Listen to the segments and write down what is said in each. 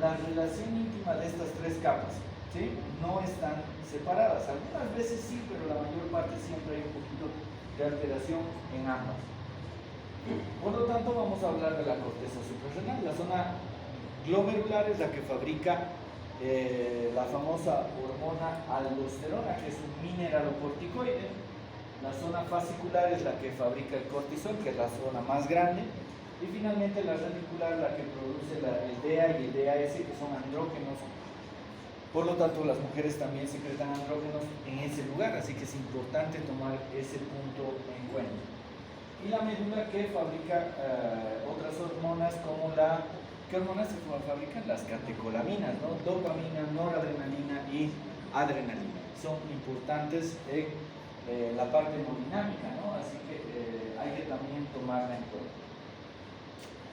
la relación íntima de estas tres capas, ¿sí? No están separadas. Algunas veces sí, pero la mayor parte siempre hay un poquito de alteración en ambas. Por lo tanto, vamos a hablar de la corteza suprarrenal. La zona glomerular es la que fabrica la famosa hormona aldosterona, que es un mineralocorticoide. La zona fascicular es la que fabrica el cortisol, que es la zona más grande. Y finalmente la reticular, la que produce el DEA y el DAS, que son andrógenos. Por lo tanto, las mujeres también secretan andrógenos en ese lugar, así que es importante tomar ese punto en cuenta. Y la médula, que fabrica otras hormonas como ¿qué hormonas se fabrican? Las catecolaminas, ¿no? Dopamina, noradrenalina y adrenalina. Son importantes en la parte hemodinámica, ¿no? Así que hay que también tomarla en cuenta.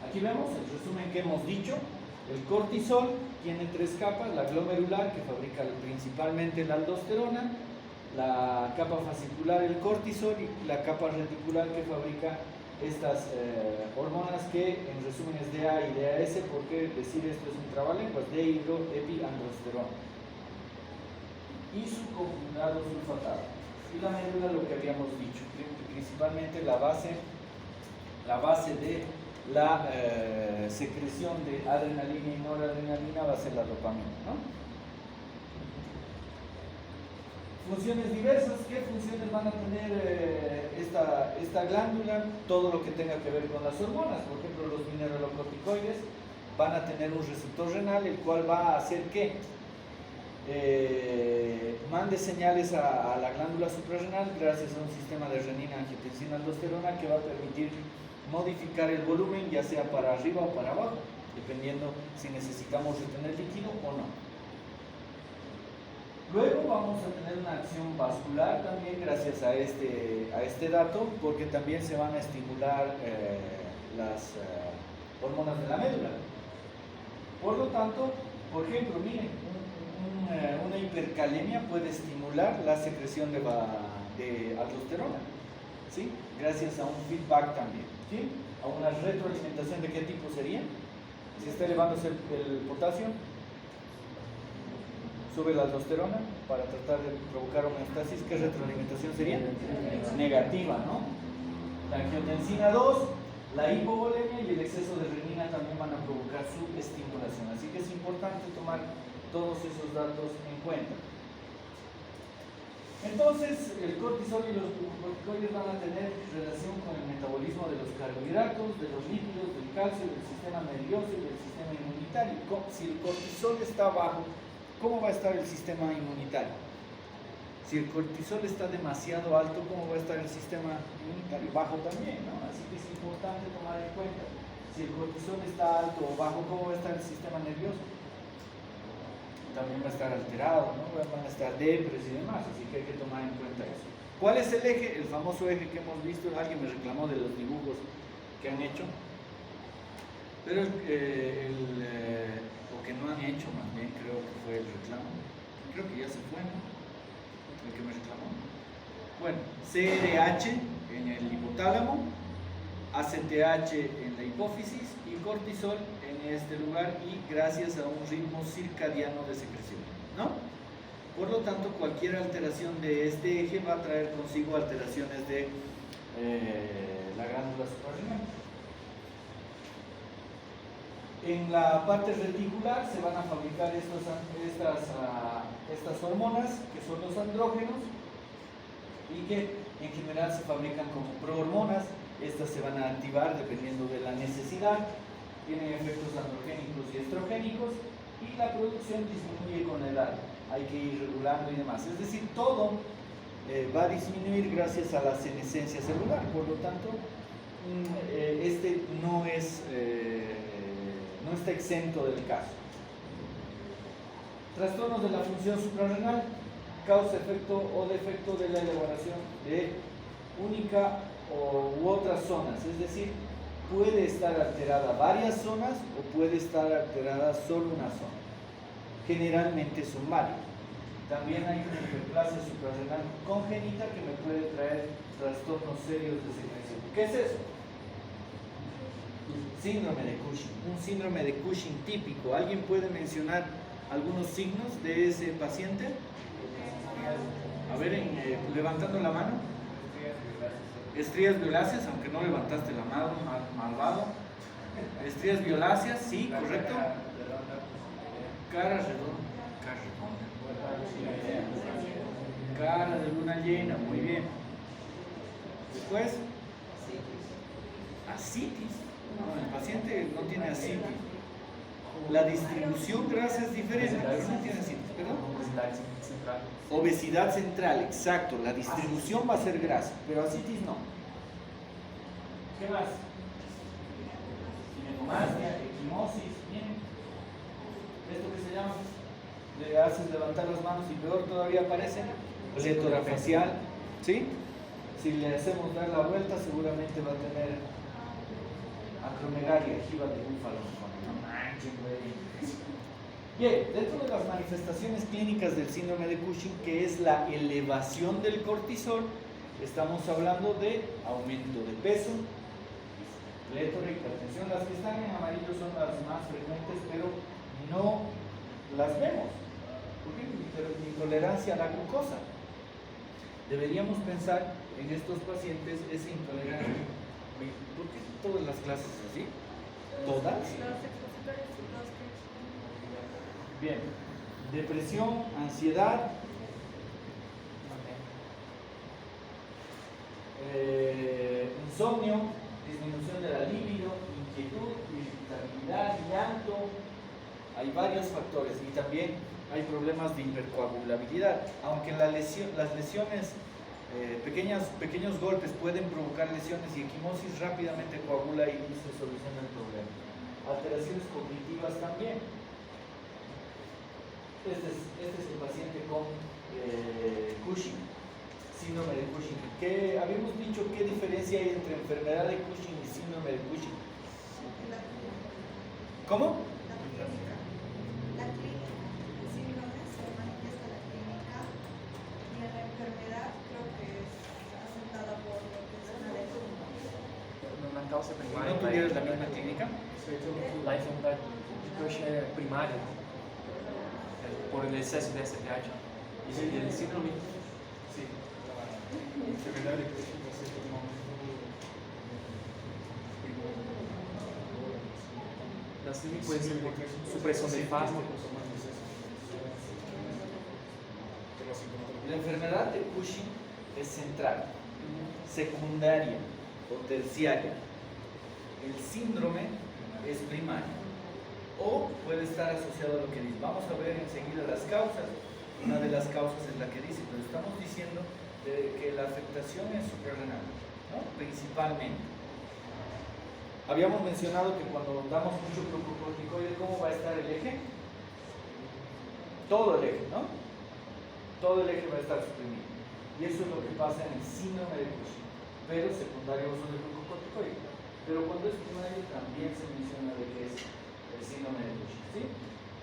Aquí vemos el resumen que hemos dicho. El cortisol tiene tres capas: la glomerular, que fabrica principalmente la aldosterona; la capa fascicular, el cortisol; y la capa reticular, que fabrica estas hormonas, que en resumen es DA y DAS, porque decir esto es un trabalenguas: dehidroepiandrosterona y su conjugado sulfatado. Y la médula, lo que habíamos dicho, principalmente la base de la secreción de adrenalina y noradrenalina va a ser la dopamina, ¿no? Funciones diversas. ¿Qué funciones van a tener esta glándula? Todo lo que tenga que ver con las hormonas. Por ejemplo, los mineralocorticoides van a tener un receptor renal, el cual va a hacer que mande señales a la glándula suprarrenal gracias a un sistema de renina, angiotensina, aldosterona, que va a permitir modificar el volumen, ya sea para arriba o para abajo, dependiendo si necesitamos retener líquido o no. Luego vamos a tener una acción vascular también gracias a este dato, porque también se van a estimular las hormonas de la médula. Por lo tanto, por ejemplo, miren, una hipercalemia puede estimular la secreción de aldosterona, ¿sí? Gracias a un feedback también, ¿sí? A una retroalimentación. ¿De qué tipo sería? Si está elevándose el potasio, sube la aldosterona para tratar de provocar homeostasis. ¿Qué retroalimentación sería? Negativa, ¿no? La angiotensina 2, la hipovolemia y el exceso de renina también van a provocar su estimulación. Así que es importante tomar todos esos datos en cuenta. Entonces, el cortisol y los glucocorticoides van a tener relación con el metabolismo de los carbohidratos, de los lípidos, del calcio, del sistema nervioso y del sistema inmunitario. Si el cortisol está bajo, ¿cómo va a estar el sistema inmunitario? Si el cortisol está demasiado alto, ¿cómo va a estar el sistema inmunitario? Bajo también, ¿no? Así que es importante tomar en cuenta. Si el cortisol está alto o bajo, ¿cómo va a estar el sistema nervioso? También va a estar alterado, ¿no? Van a estar depres y demás, así que hay que tomar en cuenta eso. ¿Cuál es el eje? El famoso eje que hemos visto. Alguien me reclamó de los dibujos que han hecho, pero o que no han hecho, más bien creo que fue el reclamo. Creo que ya se fue, ¿no? El que me reclamó. Bueno, CRH en el hipotálamo, ACTH en la hipófisis y cortisol en este lugar, y gracias a un ritmo circadiano de secreción, ¿no? Por lo tanto, cualquier alteración de este eje va a traer consigo alteraciones de la glándula suprarrenal. En la parte reticular se van a fabricar estas hormonas, que son los andrógenos, y que en general se fabrican como prohormonas. Estas se van a activar dependiendo de la necesidad, tienen efectos androgénicos y estrogénicos, y la producción disminuye con la edad, hay que ir regulando y demás. Es decir, todo va a disminuir gracias a la senescencia celular. Por lo tanto, este no está exento del caso. Trastornos de la función suprarrenal: causa, efecto o defecto de la elaboración de única u otras zonas, es decir, puede estar alterada varias zonas o puede estar alterada solo una zona. Generalmente son varias. También hay una hiperplasia suprarrenal congénita que me puede traer trastornos serios de secreción. ¿Qué es eso? Síndrome de Cushing, un síndrome de Cushing típico. ¿Alguien puede mencionar algunos signos de ese paciente? A ver, levantando la mano. Estrías violáceas, aunque no levantaste la mano, malvado. Estrías violáceas, sí, correcto. Cara redonda. Cara de luna llena, muy bien. Después, ascitis. No, el paciente no tiene ascitis. La distribución grasa es diferente, pero no tiene ascitis, ¿perdón? Obesidad central, exacto. La distribución va a ser grasa, pero ascitis no. ¿Qué más? Ginecomastia, equimosis, bien. ¿Esto qué se llama? Le haces levantar las manos y peor todavía aparece plétora facial, ¿sí? Si le hacemos dar la vuelta seguramente va a tener acromegalia, jiba de búfalo. No manches, güey. Bien, dentro de las manifestaciones clínicas del síndrome de Cushing, que es la elevación del cortisol, estamos hablando de aumento de peso, plétora, hipertensión. Las que están en amarillo son las más frecuentes, pero no las vemos. ¿Por qué? Intolerancia a la glucosa. Deberíamos pensar en estos pacientes esa intolerancia. ¿Por qué todas las clases así? ¿Todas? Bien. Depresión, ansiedad, insomnio, disminución de la libido, inquietud, irritabilidad, llanto. Hay varios factores y también hay problemas de hipercoagulabilidad. Aunque las lesiones, pequeños golpes pueden provocar lesiones y equimosis, rápidamente coagula y se soluciona el problema. Alteraciones cognitivas también. Este es el paciente con Cushing, síndrome de Cushing. Habíamos dicho qué diferencia hay entre enfermedad de Cushing y síndrome de Cushing. ¿Cómo? La clínica, el síndrome se manifiesta en la clínica y en la enfermedad creo que es asentada por lo que es una lesión. ¿No tuvieras la misma clínica? La enfermedade de Cushing é primária, por el exceso de SPH. E ele síndrome. Sim. A enfermidade de Cushing você tem uma La síndrome puede ser por supresión de fármacos. La enfermedad de Cushing es central, secundaria o terciaria. El síndrome es primario o puede estar asociado a lo que dice. Vamos a ver enseguida las causas. Una de las causas es la que dice, pero estamos diciendo que la afectación es suprarrenal, ¿no? Principalmente. Habíamos mencionado que cuando damos mucho glucocorticoide, ¿cómo va a estar el eje? Todo el eje, ¿no? Todo el eje va a estar suprimido. Y eso es lo que pasa en el síndrome de Cushing, pero secundario uso de glucocorticoide. Pero cuando es primario también se menciona de que es el síndrome de Cushing, ¿sí?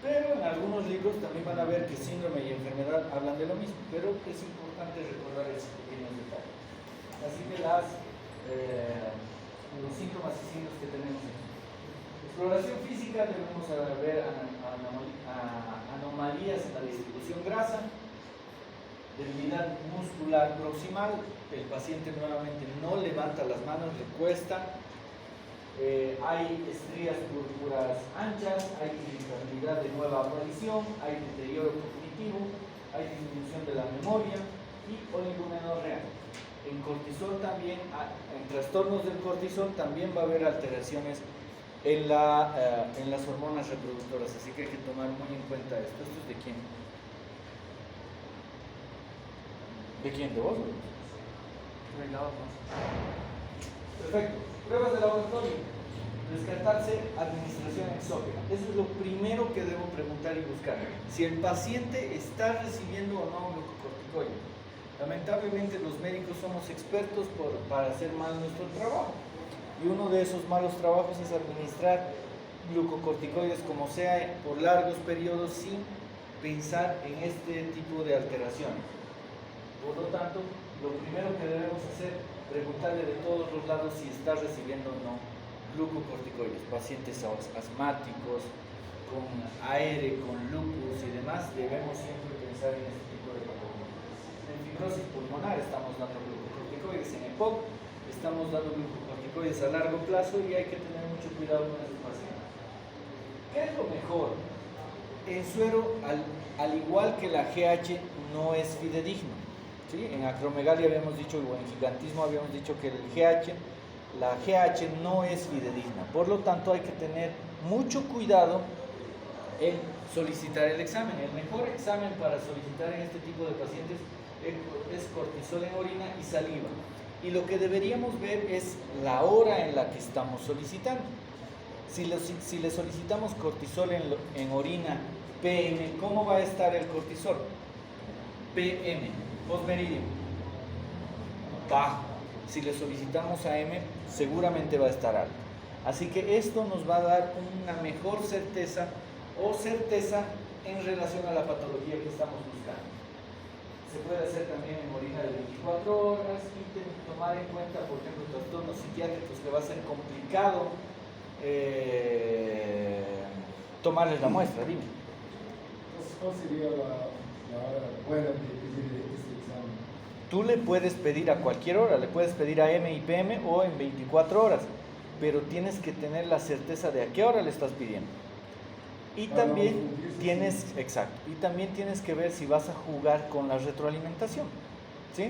Pero en algunos libros también van a ver que síndrome y enfermedad hablan de lo mismo, pero es importante recordar esos pequeños detalles. Así que los síntomas y signos que tenemos aquí. Exploración física, debemos ver anomalías en la distribución grasa, debilidad muscular proximal, el paciente nuevamente no levanta las manos, le cuesta, hay estrías púrpuras anchas, hay irritabilidad de nueva aparición, hay deterioro cognitivo, hay disminución de la memoria y oligomenorrea. En cortisol también, en trastornos del cortisol también va a haber alteraciones en las hormonas reproductoras, así que hay que tomar muy en cuenta esto. ¿Esto es de quién? ¿De quién? ¿De vos? Perfecto. Pruebas de laboratorio. Descartarse administración exógena. Eso es lo primero que debo preguntar y buscar. Si el paciente está recibiendo o no glucocorticoides. Lamentablemente los médicos somos expertos para hacer mal nuestro trabajo. Y uno de esos malos trabajos es administrar glucocorticoides como sea por largos periodos sin pensar en este tipo de alteraciones. Por lo tanto, lo primero que debemos hacer es preguntarle de todos los lados si está recibiendo o no glucocorticoides, pacientes asmáticos, con AR, con lupus y demás, debemos siempre pensar en este tipo de patologías. En fibrosis pulmonar estamos dando glucocorticoides, en EPOC estamos dando glucocorticoides a largo plazo y hay que tener mucho cuidado con estos pacientes. ¿Qué es lo mejor? En suero, al igual que la GH, no es fidedigno. ¿Sí? En acromegalia habíamos dicho, o en gigantismo habíamos dicho que la GH no es fidedigna. Por lo tanto, hay que tener mucho cuidado en solicitar el examen. El mejor examen para solicitar en este tipo de pacientes es cortisol en orina y saliva. Y lo que deberíamos ver es la hora en la que estamos solicitando. Si le solicitamos cortisol en orina PM, ¿cómo va a estar el cortisol? PM, postmeridio, bajo. Si le solicitamos AM, seguramente va a estar alto. Así que esto nos va a dar una mejor certeza en relación a la patología que estamos buscando. Se puede hacer también en orina de 24 horas y tomar en cuenta, por ejemplo, trastornos psiquiátricos que va a ser complicado tomarles la muestra, dime. Entonces, ¿cuál sería la hora buena de pedir este examen? Tú le puedes pedir a cualquier hora, le puedes pedir a AM y PM o en 24 horas, pero tienes que tener la certeza de a qué hora le estás pidiendo. Y también tienes que ver si vas a jugar con la retroalimentación, ¿sí?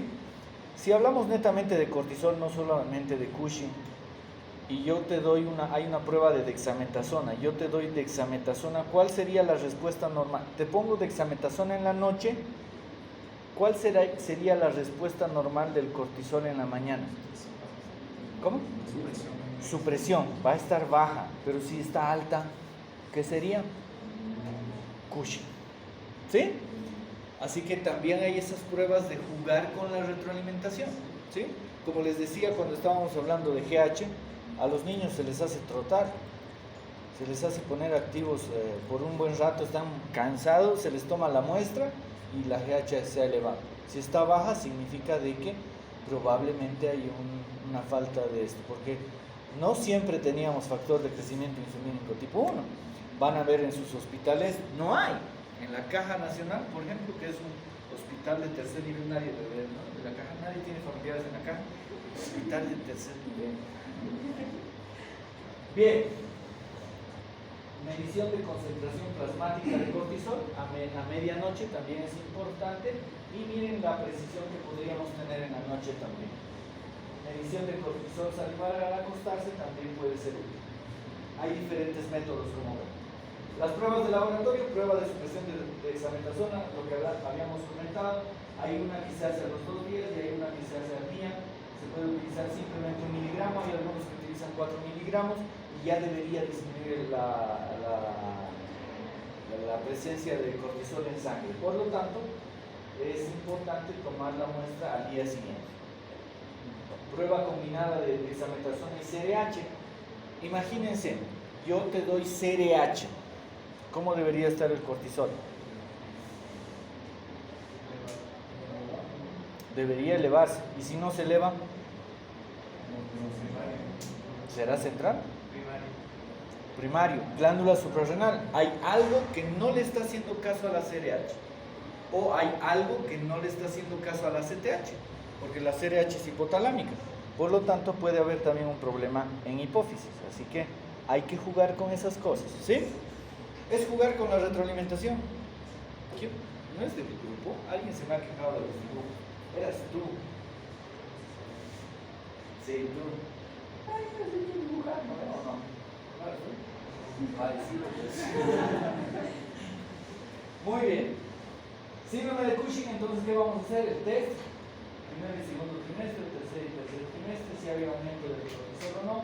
Si hablamos netamente de cortisol, no solamente de Cushing, y yo te doy hay una prueba de dexametasona, yo te doy dexametasona, ¿cuál sería la respuesta normal? Te pongo dexametasona en la noche, ¿cuál sería la respuesta normal del cortisol en la mañana? ¿Cómo? Su presión va a estar baja, pero si está alta, ¿qué sería? Cushing. ¿Sí? Así que también hay esas pruebas de jugar con la retroalimentación. ¿Sí? Como les decía cuando estábamos hablando de GH, a los niños se les hace trotar, se les hace poner activos por un buen rato, están cansados, se les toma la muestra y la GH se ha elevado. Si está baja significa de que probablemente hay una falta de esto, porque no siempre teníamos factor de crecimiento insulínico tipo 1. Van a ver en sus hospitales, no hay. En la Caja Nacional, por ejemplo, que es un hospital de tercer nivel, nadie lo ve, ¿no? De la Caja, nadie tiene familiares en la Caja. Hospital de tercer nivel. Bien. Medición de concentración plasmática de cortisol a medianoche también es importante. Y miren la precisión que podríamos tener en la noche también. Medición de cortisol salivar al acostarse también puede ser útil. Hay diferentes métodos como ven. Las pruebas de laboratorio, prueba de supresión de dexametasona, lo que habíamos comentado, hay una que se hace a los 2 días y hay una que se hace al día. Se puede utilizar simplemente 1 miligramo, hay algunos que utilizan 4 miligramos y ya debería disminuir la presencia de cortisol en sangre. Por lo tanto, es importante tomar la muestra al día siguiente. Prueba combinada de dexametasona y CRH. Imagínense, yo te doy CRH. ¿Cómo debería estar el cortisol? Debería elevarse. ¿Y si no se eleva? ¿Será central? Primario. Glándula suprarrenal. Hay algo que no le está haciendo caso a la CRH. O hay algo que no le está haciendo caso a la CTH. Porque la CRH es hipotalámica. Por lo tanto, puede haber también un problema en hipófisis. Así que hay que jugar con esas cosas. ¿Sí? Es jugar con la retroalimentación. ¿Quién? ¿No es de mi grupo? Alguien se me ha quejado de los dibujos. Eras tú. Sí, tú. Ay, no sé qué dibujar, ¿no? ¿O no? Parecido, pues. Muy bien. Síndrome de Cushing, entonces, ¿qué vamos a hacer? El test. Primer y segundo trimestre, tercer y tercer trimestre, si había aumento del cortisol o no.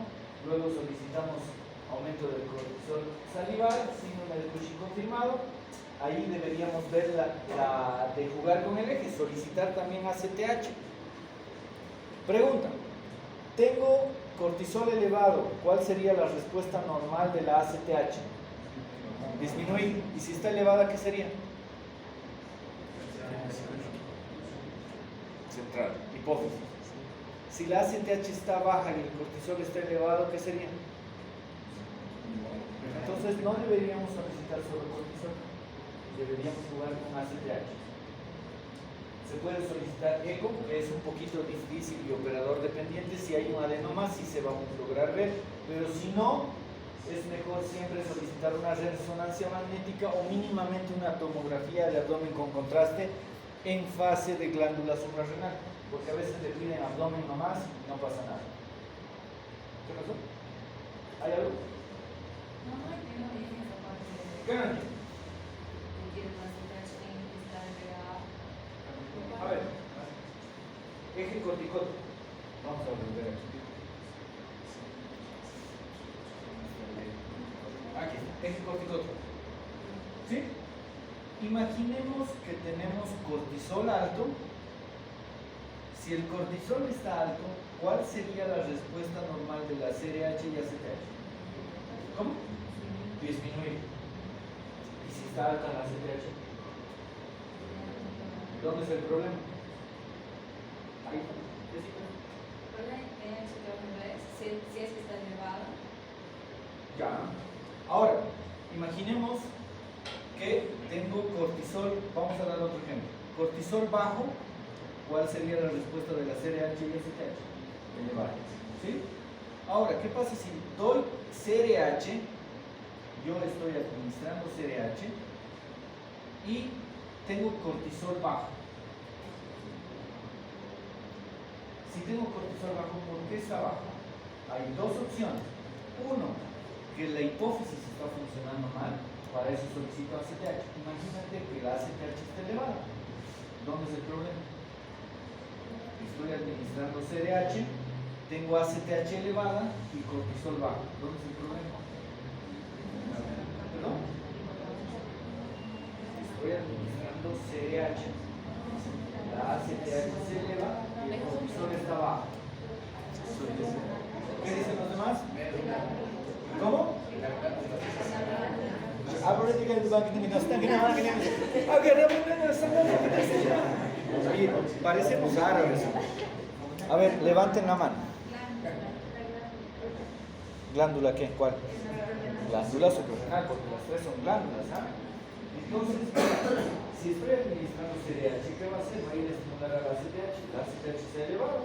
Luego solicitamos aumento del cortisol salivar, síndrome de Cushing confirmado. Ahí deberíamos ver la de jugar con el eje, solicitar también ACTH. Pregunta, tengo cortisol elevado, ¿cuál sería la respuesta normal de la ACTH? Disminuir. ¿Y si está elevada, qué sería? Central, hipófisis. Si la ACTH está baja y el cortisol está elevado, ¿qué sería? Entonces no deberíamos solicitar solo cortisol, deberíamos jugar con ACTH. Se puede solicitar eco, que es un poquito difícil y operador dependiente. Si hay un adenoma sí se va a lograr ver, pero si no, es mejor siempre solicitar una resonancia magnética o mínimamente una tomografía de abdomen con contraste en fase de glándula suprarrenal, porque a veces le piden abdomen nomás y no pasa nada. ¿Qué pasó? ¿Hay algo? No, no entiendo bien esa parte de ¿Qué no entiendo? que quieren más interés en estar pegada. A ver, eje corticótomo. Vamos a volver aquí. Aquí, eje corticótomo. ¿Sí? Imaginemos que tenemos cortisol alto. Si el cortisol está alto, ¿cuál sería la respuesta normal de la CRH y ACTH? ¿Cómo? Disminuir. ¿Y si está alta la ACTH? ¿Dónde es el problema? Ahí. ¿Cuál es el problema? Si es que está elevado. Ya. Ahora, imaginemos que tengo cortisol, vamos a dar otro ejemplo. Cortisol bajo, ¿cuál sería la respuesta de la CRH y ACTH? Elevada. ¿Sí? Ahora, ¿qué pasa si doy CRH? Yo estoy administrando CRH y tengo cortisol bajo. Si tengo cortisol bajo, ¿por qué está bajo? Hay dos opciones. Uno, que la hipófisis está funcionando mal, para eso solicito ACTH. Imagínate que la ACTH está elevada. ¿Dónde es el problema? Estoy administrando CRH, tengo ACTH elevada y cortisol bajo. ¿Dónde es el problema? ¿Perdón? Estoy administrando CRH, la ACTH se eleva y el cortisol está bajo. ¿Qué dicen los demás? ¿Cómo? Oye, parecemos árabes. A ver, levanten la mano. ¿Glándula qué? ¿Cuál? Glándula suprarrenal, porque las tres son glándulas, ¿ah? Entonces, si estoy administrando CRH, ¿qué va a hacer? Va a ir a estimular a la ACTH. La ACTH se ha elevado,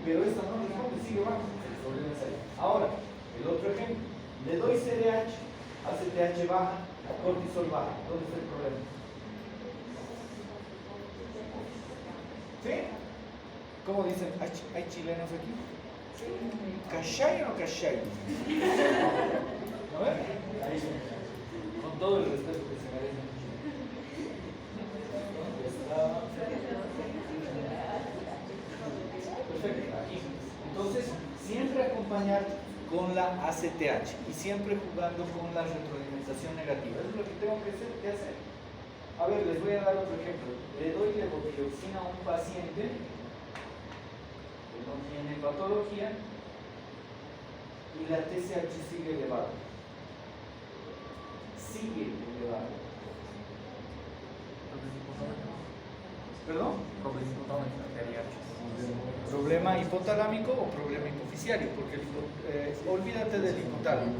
pero esta no responde, sigue bajo. El problema es ahí. Ahora, el otro ejemplo. Le doy CRH, ACTH baja, cortisol baja. ¿Dónde está el problema? ¿Sí? ¿Cómo dicen? ¿Hay chilenos aquí? ¿Cachai o no cachai? ¿No ven? Ahí. Con todo el respeto que se merecen. ¿Dónde está? Perfecto, aquí. Entonces, siempre acompañar con la ACTH y siempre jugando con la retroalimentación negativa. Eso es lo que tengo que hacer. A ver, les voy a dar otro ejemplo. Le doy levotioxina a un paciente que no tiene patología y la TSH sigue elevada. Sigue elevada. ¿Perdón? ¿Problema hipotalámico o problema hipofisiario? Porque olvídate del hipotálamo.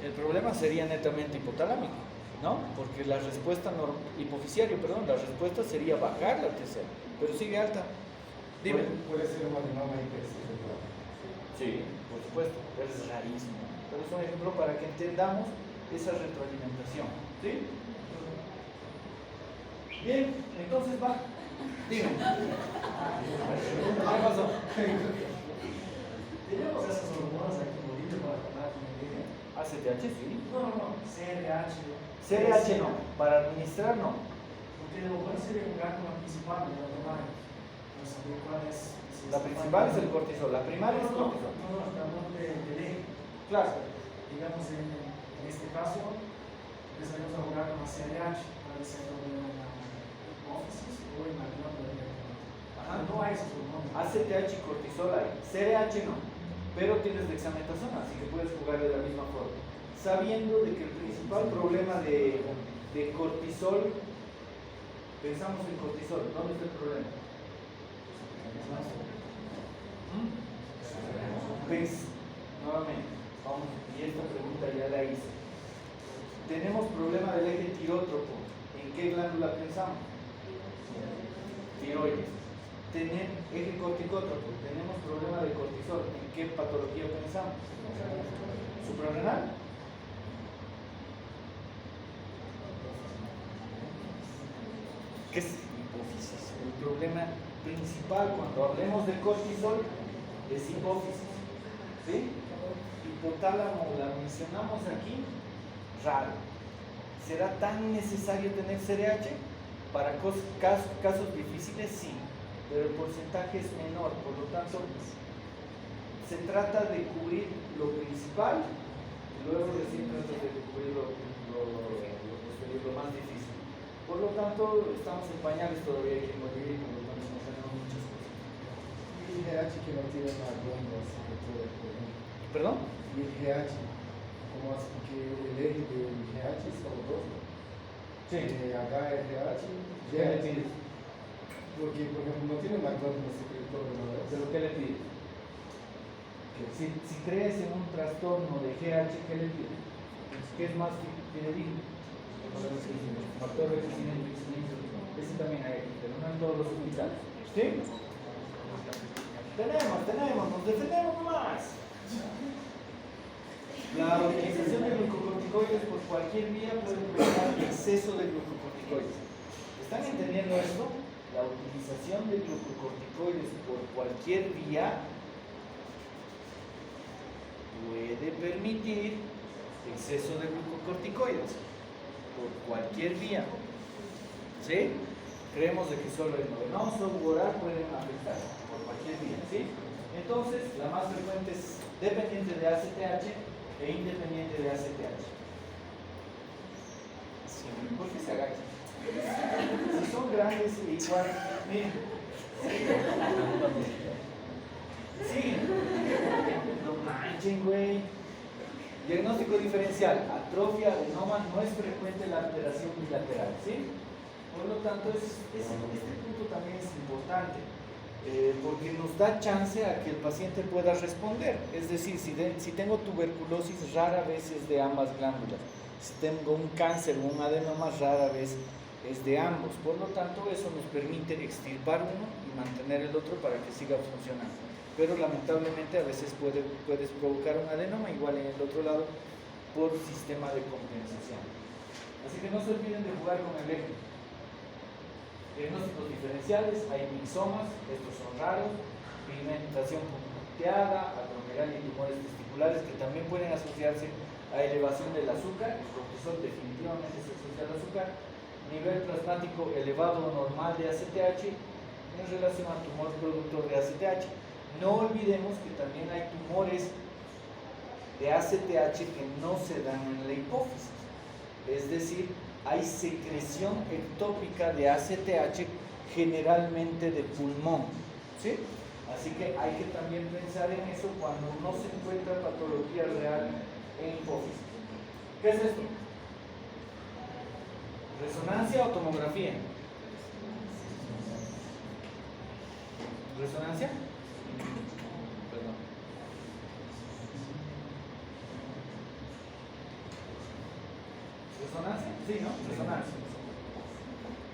El problema sería netamente hipotalámico, ¿no? Porque la respuesta hipofisiario, perdón, la respuesta sería bajar la TSH, pero sigue alta. Dime. Puede ser un adenoma hipersexual. Sí, por supuesto, pero es rarísimo. Pero es un ejemplo para que entendamos esa retroalimentación. ¿Sí? Bien, entonces va. Dime. ¿Qué pasó? Tenemos esas hormonas aquí en Bolivia para tratar con el DNA. ACTH, sí. No. CRH. CRH no, para administrar no. Porque lo bueno sería jugar con la principal de la hormona. Para saber cuál es. Si La principal es el cortisol, la primaria es el cortisol. No, estamos del eje. Claro. Digamos, en este caso, empezaremos a jugar con la CRH para ver si hay problema en la hipófisis o en la glándula directamente. Ajá. No hay esos hormonas. ACTH y cortisol hay, CRH no, pero tienes dexametasona, así que puedes jugar de la misma forma. Sabiendo de que el principal problema de cortisol, pensamos en cortisol, ¿dónde está el problema? Nuevamente, vamos, y esta pregunta ya la hice. tenemos problema del eje tirótropo. ¿En qué glándula pensamos? Tiroides. Eje corticótropo. Tenemos problema de cortisol. ¿En qué patología pensamos? Suprarrenal. ¿Qué es hipófisis? El problema principal cuando hablemos de cortisol es hipófisis. ¿Sí? Hipotálamo la mencionamos aquí, raro. ¿Será tan necesario tener CRH? Para casos difíciles sí, pero el porcentaje es menor, por lo tanto se trata de cubrir lo principal y luego recién trata de cubrir lo posterior, lo más difícil. Por lo tanto, estamos en pañales todavía aquí en Bolivia y por lo tanto no tenemos muchas cosas. Y el GH que no tiene más glándulas, por ejemplo. ¿Perdón? Y el GH, ¿cómo hace? Porque el eje del GH son dos, ¿no? Sí. Acá el GH, ¿Qué le pides? porque por ejemplo no tiene más glándulas secretoras, ¿no? ¿Pero qué le pides? Si crees en un trastorno de GH, ¿qué le pides? ¿Qué es más fidedigno? Factor de crecimiento y crecimiento. Ese también hay aquí, pero no en todos los hospitales. ¿Sí? Tenemos, nos defendemos más. La utilización de glucocorticoides por cualquier vía puede provocar exceso de glucocorticoides. ¿Están entendiendo esto? La utilización de glucocorticoides por cualquier vía puede permitir exceso de glucocorticoides por cualquier vía. ¿Sí? Creemos de que solo el novenoso u oral pueden afectar por cualquier vía. ¿Sí? Entonces, la más frecuente es dependiente de ACTH e independiente de ACTH. ¿Por qué se agachan? Si son grandes, igual. Miren. Sí. No manchen, güey. Diagnóstico diferencial. Atrofia adenoma no es frecuente la alteración bilateral. ¿Sí? Por lo tanto, este punto también es importante. Porque nos da chance a que el paciente pueda responder. Es decir, si tengo tuberculosis, rara vez es de ambas glándulas. Si tengo un cáncer o un adenoma, rara vez es de ambos. Por lo tanto, eso nos permite extirpar uno y mantener el otro para que siga funcionando. Pero lamentablemente a veces puedes provocar un adenoma igual en el otro lado por sistema de compensación. Así que no se olviden de jugar con el eje. Diagnósticos diferenciales, hay mixomas, estos son raros, pigmentación punteada, acromegalia y tumores testiculares que también pueden asociarse a elevación del azúcar. El cortisol definitivamente se asocia al azúcar. Nivel plasmático elevado o normal de ACTH en relación al tumor productor de ACTH. No olvidemos que también hay tumores de ACTH que no se dan en la hipófisis. Es decir, hay secreción ectópica de ACTH generalmente de pulmón. ¿Sí? Así que hay que también pensar en eso cuando no se encuentra patología real en hipófisis. ¿Qué es esto? ¿Resonancia o tomografía? ¿Resonancia? Perdón. ¿Resonancia? Sí, ¿no? Resonancia.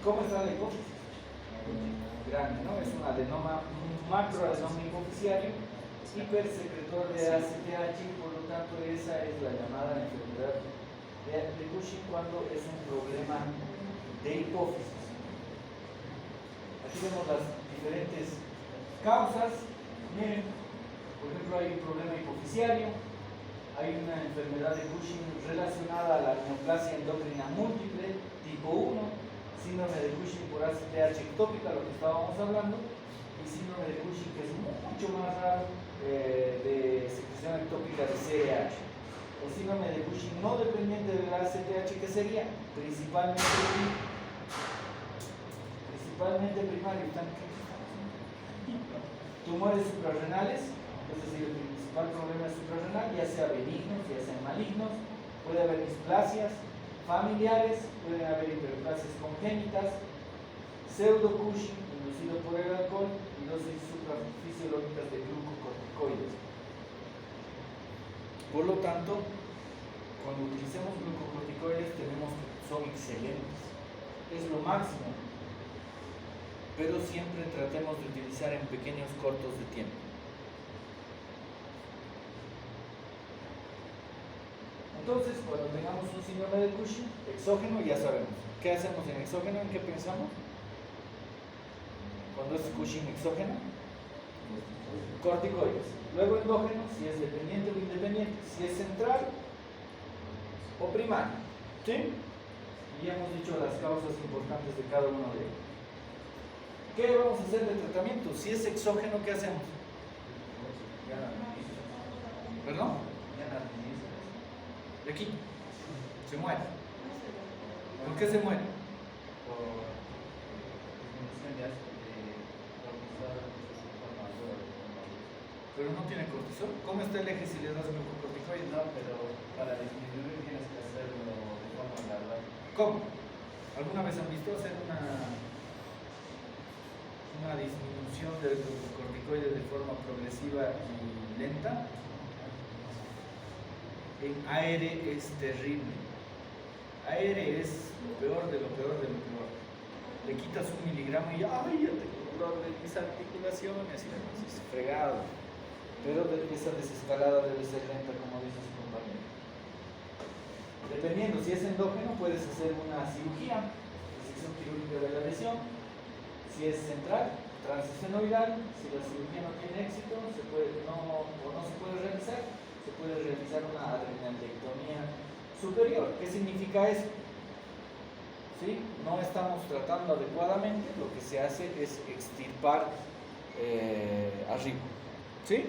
¿Cómo está la hipófisis? Grande, ¿no? Es un adenoma, un macroadenoma hipofisiario, hipersecretor de ACTH, y por lo tanto esa es la llamada enfermedad de Cushing cuando es un problema de hipófisis. Aquí vemos las diferentes causas. Miren, por ejemplo, hay un problema hipofisiario, hay una enfermedad de Cushing relacionada a la neoplasia endocrina múltiple tipo 1, síndrome de Cushing por ACTH ectópica, lo que estábamos hablando, y síndrome de Cushing que es mucho más raro, de secreción ectópica de CRH. El síndrome de Cushing no dependiente de la ACTH, que sería principalmente primario. Tumores suprarrenales, es decir, el principal problema es suprarrenal, ya sea benignos, ya sean malignos. Puede haber displasias familiares, pueden haber hiperplasias congénitas, pseudo-Cushing inducido por el alcohol y dosis suprafisiológicas de glucocorticoides. Por lo tanto, cuando utilicemos glucocorticoides son excelentes, es lo máximo, pero siempre tratemos de utilizar en pequeños cortos de tiempo. Entonces, cuando tengamos un síndrome de Cushing, exógeno, ya sabemos. ¿Qué hacemos en exógeno? ¿En qué pensamos? Cuando es Cushing exógeno, corticoides. Luego endógeno, si es dependiente o independiente, si es central o primario. ¿Sí? Y ya hemos dicho las causas importantes de cada uno de ellos. ¿Qué vamos a hacer de tratamiento? Si es exógeno, ¿qué hacemos? ¿Perdón? De aquí. Se muere. ¿Por qué se muere? Por disminución de cortisol en forma mayor. Pero no tiene cortisol. ¿Cómo está el eje si le das glucocorticoides? No, pero para disminuir tienes que hacerlo de forma gradual. ¿Cómo? ¿Alguna vez han visto hacer una disminución del glucocorticoide de forma progresiva y lenta? En AR es terrible. AR es lo peor de lo peor de lo peor. Le quitas 1 miligramo y ¡ay! Ya tengo dolor de mis articulaciones y demás. Es fregado. Pero esa desescalada debe ser lenta, como dice su compañero. Dependiendo, si es endógeno, puedes hacer una cirugía, resección quirúrgica de la lesión. Si es central, transesfenoidal. Si la cirugía no tiene éxito, no se puede realizar, se puede realizar una adrenalectomía superior. ¿Qué significa eso? ¿Sí? No estamos tratando adecuadamente, lo que se hace es extirpar arriba. ¿Sí?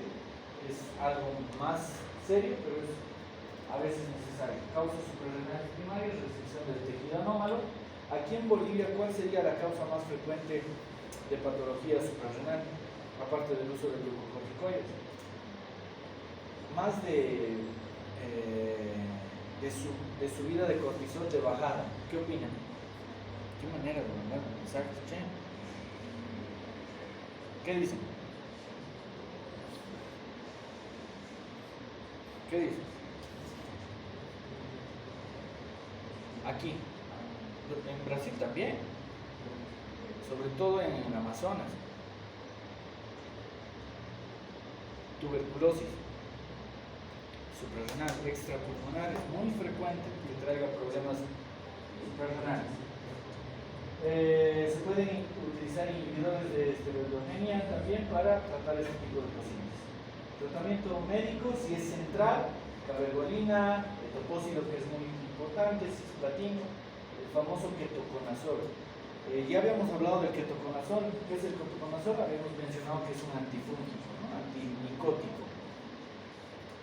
Es algo más serio, pero es a veces necesario. Causas suprarrenales primarias, resección del tejido anómalo. Aquí en Bolivia, ¿cuál sería la causa más frecuente de patología suprarrenal, aparte del uso de glucocorticoides? Más de subida de cortisol, de bajada. ¿Qué opinan? ¿Qué manera de mandar mensajes? Che. ¿Qué dicen? ¿Qué dicen? Aquí. En Brasil también. Sobre todo en el Amazonas. Tuberculosis suprarrenal, extrapulmonar, es muy frecuente que traiga problemas suprarrenales. Se pueden utilizar inhibidores de esteroidogenia también para tratar este tipo de pacientes. Tratamiento médico, si es central, cabergolina, etoposilo, que es muy importante, cisplatino, el famoso ketoconazol. Ya habíamos hablado del ketoconazol. ¿Qué es el ketoconazol? Habíamos mencionado que es un antifúngico, ¿no? Antimicótico.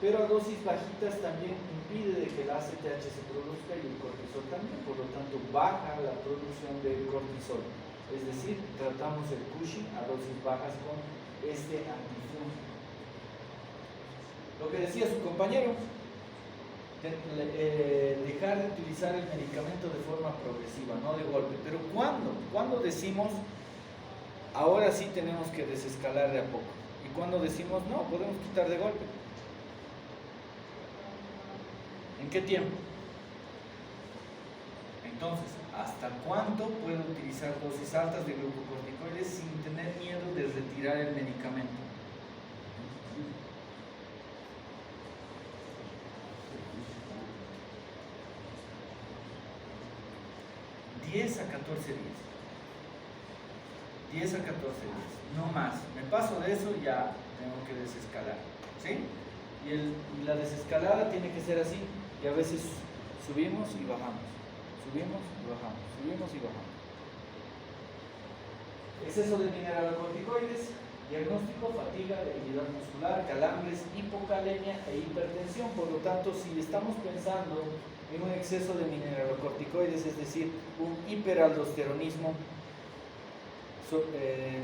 Pero a dosis bajitas también impide de que el ACTH se produzca y el cortisol también, por lo tanto baja la producción de cortisol. Es decir, tratamos el Cushing a dosis bajas con este antifúngico. Lo que decía su compañero, dejar de utilizar el medicamento de forma progresiva, no de golpe. Pero ¿cuándo decimos ahora sí tenemos que desescalar de a poco? Y cuando decimos no, podemos quitar de golpe. ¿En qué tiempo? Entonces, ¿hasta cuánto puedo utilizar dosis altas de glucocorticoides sin tener miedo de retirar el medicamento? ¿10 a 14 días? 10 a 14 días, no más. Me paso de eso, ya tengo que desescalar. ¿Sí? Y la desescalada tiene que ser así. Y a veces subimos y bajamos, subimos y bajamos, subimos y bajamos. Exceso de mineralocorticoides, diagnóstico, fatiga, debilidad muscular, calambres, hipocalemia e hipertensión. Por lo tanto, si estamos pensando en un exceso de mineralocorticoides, es decir, un hiperaldosteronismo,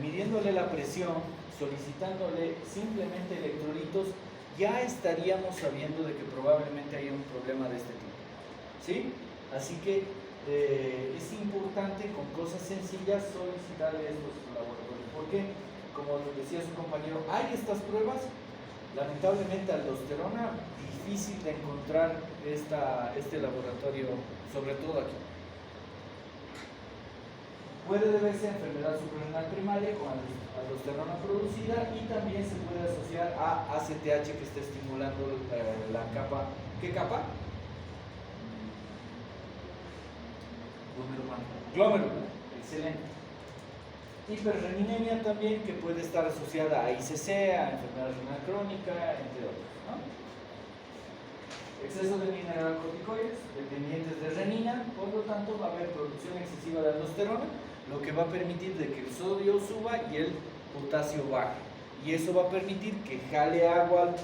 midiéndole la presión, solicitándole simplemente electrolitos, ya estaríamos sabiendo de que probablemente haya un problema de este tipo. ¿Sí? Así que es importante con cosas sencillas solicitarle estos laboratorios. Porque, como decía su compañero, hay estas pruebas, Lamentablemente aldosterona, difícil de encontrar este laboratorio, sobre todo aquí. Puede deberse a enfermedad suprarrenal primaria con aldosterona producida y también se puede asociar a ACTH que está estimulando la capa. ¿Qué capa? Glómerular. Excelente. Hiperreninemia también, que puede estar asociada a ICC, a enfermedad renal crónica, entre otros, ¿no? Exceso de mineralocorticoides dependientes de renina, por lo tanto va a haber producción excesiva de aldosterona, lo que va a permitir de que el sodio suba y el potasio baje. Y eso va a permitir que jale agua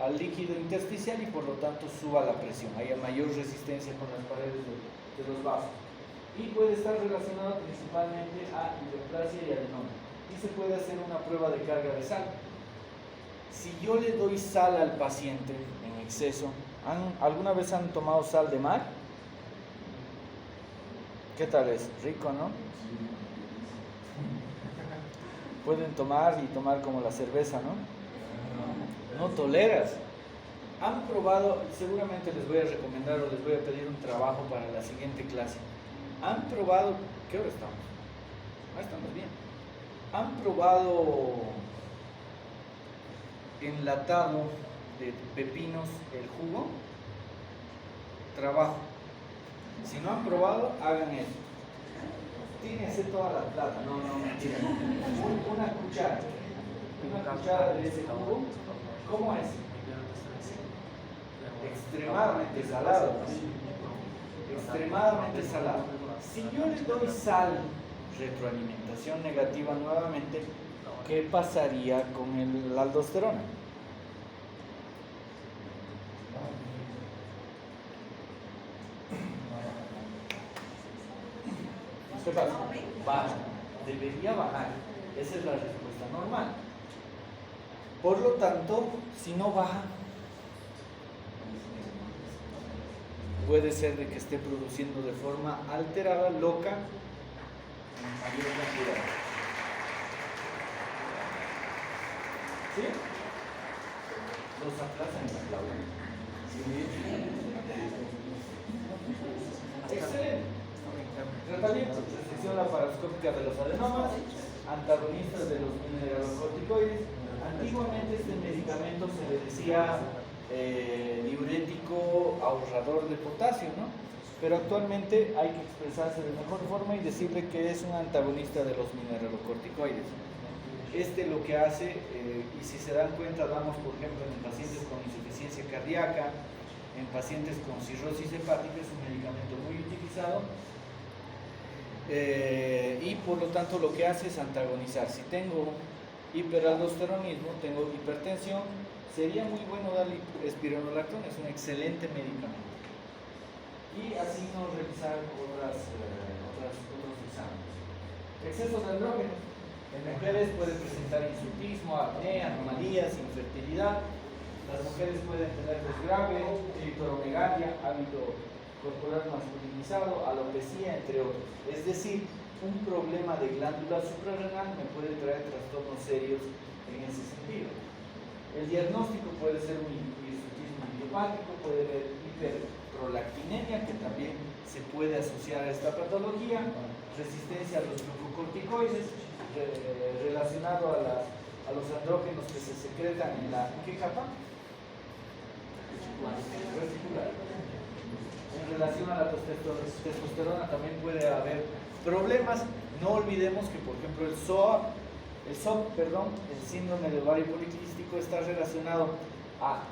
al líquido intersticial y por lo tanto suba la presión, haya mayor resistencia con las paredes de los vasos. Y puede estar relacionado principalmente a hiperplasia y adenoma. Y se puede hacer una prueba de carga de sal. Si yo le doy sal al paciente en exceso, ¿alguna vez han tomado sal de mar? ¿Qué tal es? Rico, ¿no? Pueden tomar y tomar como la cerveza, ¿no? No toleras. Han probado, seguramente les voy a recomendar o les voy a pedir un trabajo para la siguiente clase. Han probado, ¿qué hora estamos? Estamos bien. Han probado enlatado de pepinos el jugo. Trabajo. Si no han probado, hagan eso. Tírense toda la plata. No, mentira. Una cuchara de ese jugo. ¿Cómo es? Extremadamente salado. Extremadamente salado. Si yo le doy sal, retroalimentación negativa nuevamente, ¿qué pasaría con la aldosterona? ¿Qué pasa? Baja. Debería bajar. Esa es la respuesta normal. Por lo tanto, si no baja, puede ser de que esté produciendo de forma alterada, loca, en mayor cantidad. ¿Sí? Los aplazan y aplauden. Excelente. Tratamiento: resección laparoscópica de los adenomas, antagonistas de los mineralocorticoides. Antiguamente este medicamento se le decía diurético ahorrador de potasio, ¿no? Pero actualmente hay que expresarse de mejor forma y decirle que es un antagonista de los mineralocorticoides. Este lo que hace, y si se dan cuenta, damos por ejemplo en pacientes con insuficiencia cardíaca, en pacientes con cirrosis hepática, es un medicamento muy utilizado, y por lo tanto lo que hace es antagonizar. Si tengo hiperaldosteronismo, tengo hipertensión, sería muy bueno darle espironolactona, es un excelente medicamento. Y así no revisar otros exámenes. Exceso de andrógenos. En mujeres puede presentar insultismo, acné, anomalías, infertilidad. Las mujeres pueden tener desgrave, clitoromegalia, hábito corporal masculinizado, alopecia, entre otros. Es decir, un problema de glándula suprarrenal me puede traer trastornos serios en ese sentido. El diagnóstico puede ser un hirsutismo idiopático, puede haber hiperprolactinemia, que también se puede asociar a esta patología, resistencia a los glucocorticoides, relacionado a los andrógenos que se secretan en la ¿qué capa? Reticular. En relación a la testosterona también puede haber problemas. No olvidemos que, por ejemplo, el síndrome de ovario poliquístico está relacionado a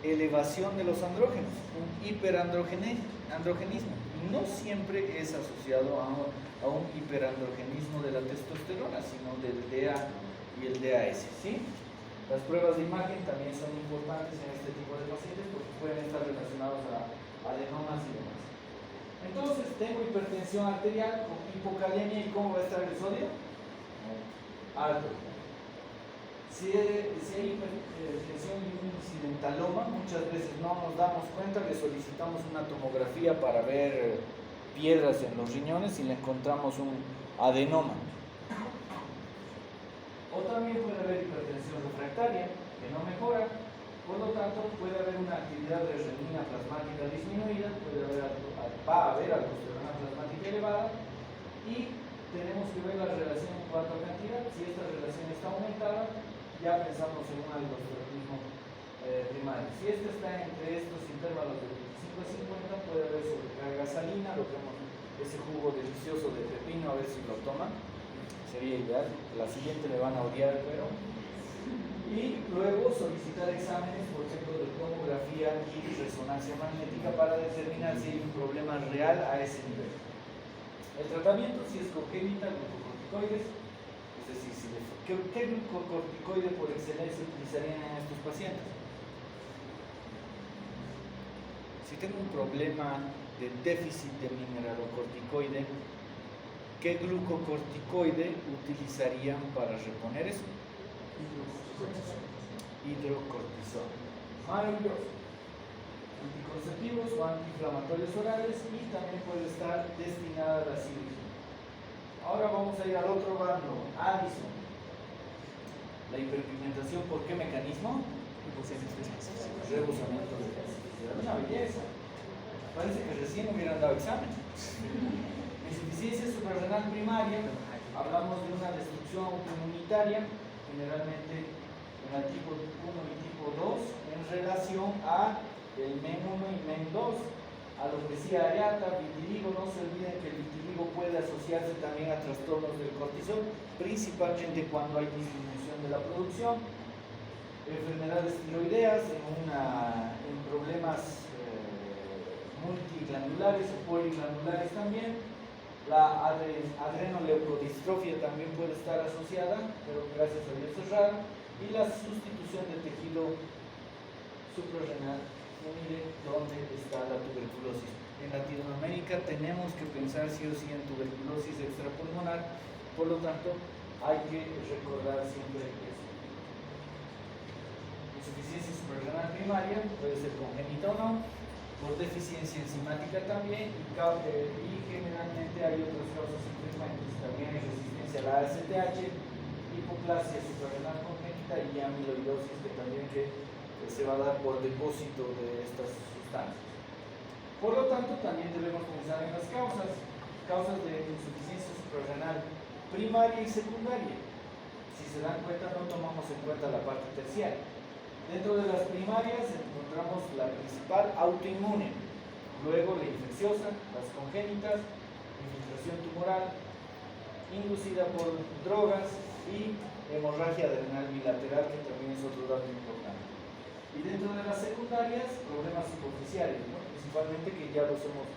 elevación de los andrógenos, un hiperandrogenismo. No siempre es asociado a un hiperandrogenismo de la testosterona, sino del DA y el DAS, ¿sí? Las pruebas de imagen también son importantes en este tipo de pacientes porque pueden estar relacionados a adenomas y demás. Entonces, tengo hipertensión arterial con hipocalemia, ¿y cómo va a estar el sodio? Alto. Si hay hipertensión y un incidentaloma, muchas veces no nos damos cuenta, le solicitamos una tomografía para ver piedras en los riñones y le encontramos un adenoma. O también puede haber hipertensión refractaria, que no mejora. Por lo tanto, puede haber una actividad de renina plasmática disminuida, va a haber aldosterona plasmática elevada, y tenemos que ver la relación en cuanto a cantidad. Si esta relación está aumentada, ya pensamos en un aldosteronismo primario. Si este está entre estos intervalos de 25 a 50, puede haber sobrecarga salina, lo que ese jugo delicioso de pepino, a ver si lo toman, sería ideal. La siguiente le van a odiar, pero... Y luego solicitar exámenes, por ejemplo, de tomografía y resonancia magnética para determinar si hay un problema real a ese nivel. El tratamiento, si es congénita, glucocorticoides, es decir, ¿qué glucocorticoide por excelencia utilizarían en estos pacientes? Si tengo un problema de déficit de mineralocorticoide, ¿qué glucocorticoide utilizarían para reponer eso? Hidrocortisona. Maravilloso. Anticonceptivos o antiinflamatorios orales, y también puede estar destinada a la cirugía. Ahora vamos a ir al otro bando. Addison. La hiperpigmentación, ¿por qué mecanismo? Rebosamiento de gases. Una belleza. Parece que recién hubieran dado examen. Insuficiencia suprarrenal primaria. Hablamos de una destrucción autoinmunitaria, generalmente en el tipo 1 y tipo 2, en relación a el MEN1 y MEN2, alopecia areata, vitiligo. No se olviden que el vitiligo puede asociarse también a trastornos del cortisol, principalmente cuando hay disminución de la producción, enfermedades tiroideas, en problemas multiglandulares o poliglandulares también. La adrenoleucodistrofia también puede estar asociada, pero gracias a Dios es raro. Y la sustitución de tejido suprarrenal. Miren dónde está la tuberculosis. En Latinoamérica tenemos que pensar sí o sí en tuberculosis extrapulmonar, por lo tanto hay que recordar siempre eso. Insuficiencia suprarrenal primaria, puede ser congénita o no, por deficiencia enzimática también, y generalmente hay otras causas infrecuentes. También hay resistencia a la ACTH, hipoplasia suprarrenal congénita y amiloidosis, que también se va a dar por depósito de estas sustancias. Por lo tanto, también debemos pensar en las causas de insuficiencia suprarrenal primaria y secundaria. Si se dan cuenta, no tomamos en cuenta la parte terciaria. Dentro de las primarias encontramos la principal, autoinmune, luego la infecciosa, las congénitas, infiltración tumoral, inducida por drogas, y hemorragia adrenal bilateral, que también es otro dato importante. Y dentro de las secundarias, problemas superficiales, ¿no? Principalmente, que ya los hemos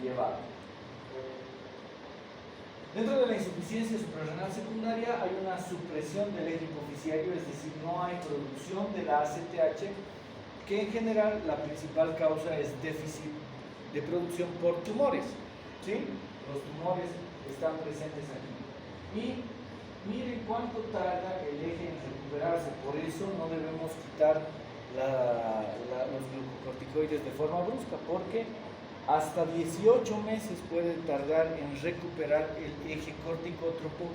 llevado. Dentro de la insuficiencia suprarrenal secundaria hay una supresión del eje hipofisiario, es decir, no hay producción de la ACTH, que en general la principal causa es déficit de producción por tumores, ¿sí? Los tumores están presentes aquí. Y miren cuánto tarda el eje en recuperarse, por eso no debemos quitar los glucocorticoides de forma brusca, porque hasta 18 meses puede tardar en recuperar el eje corticótropo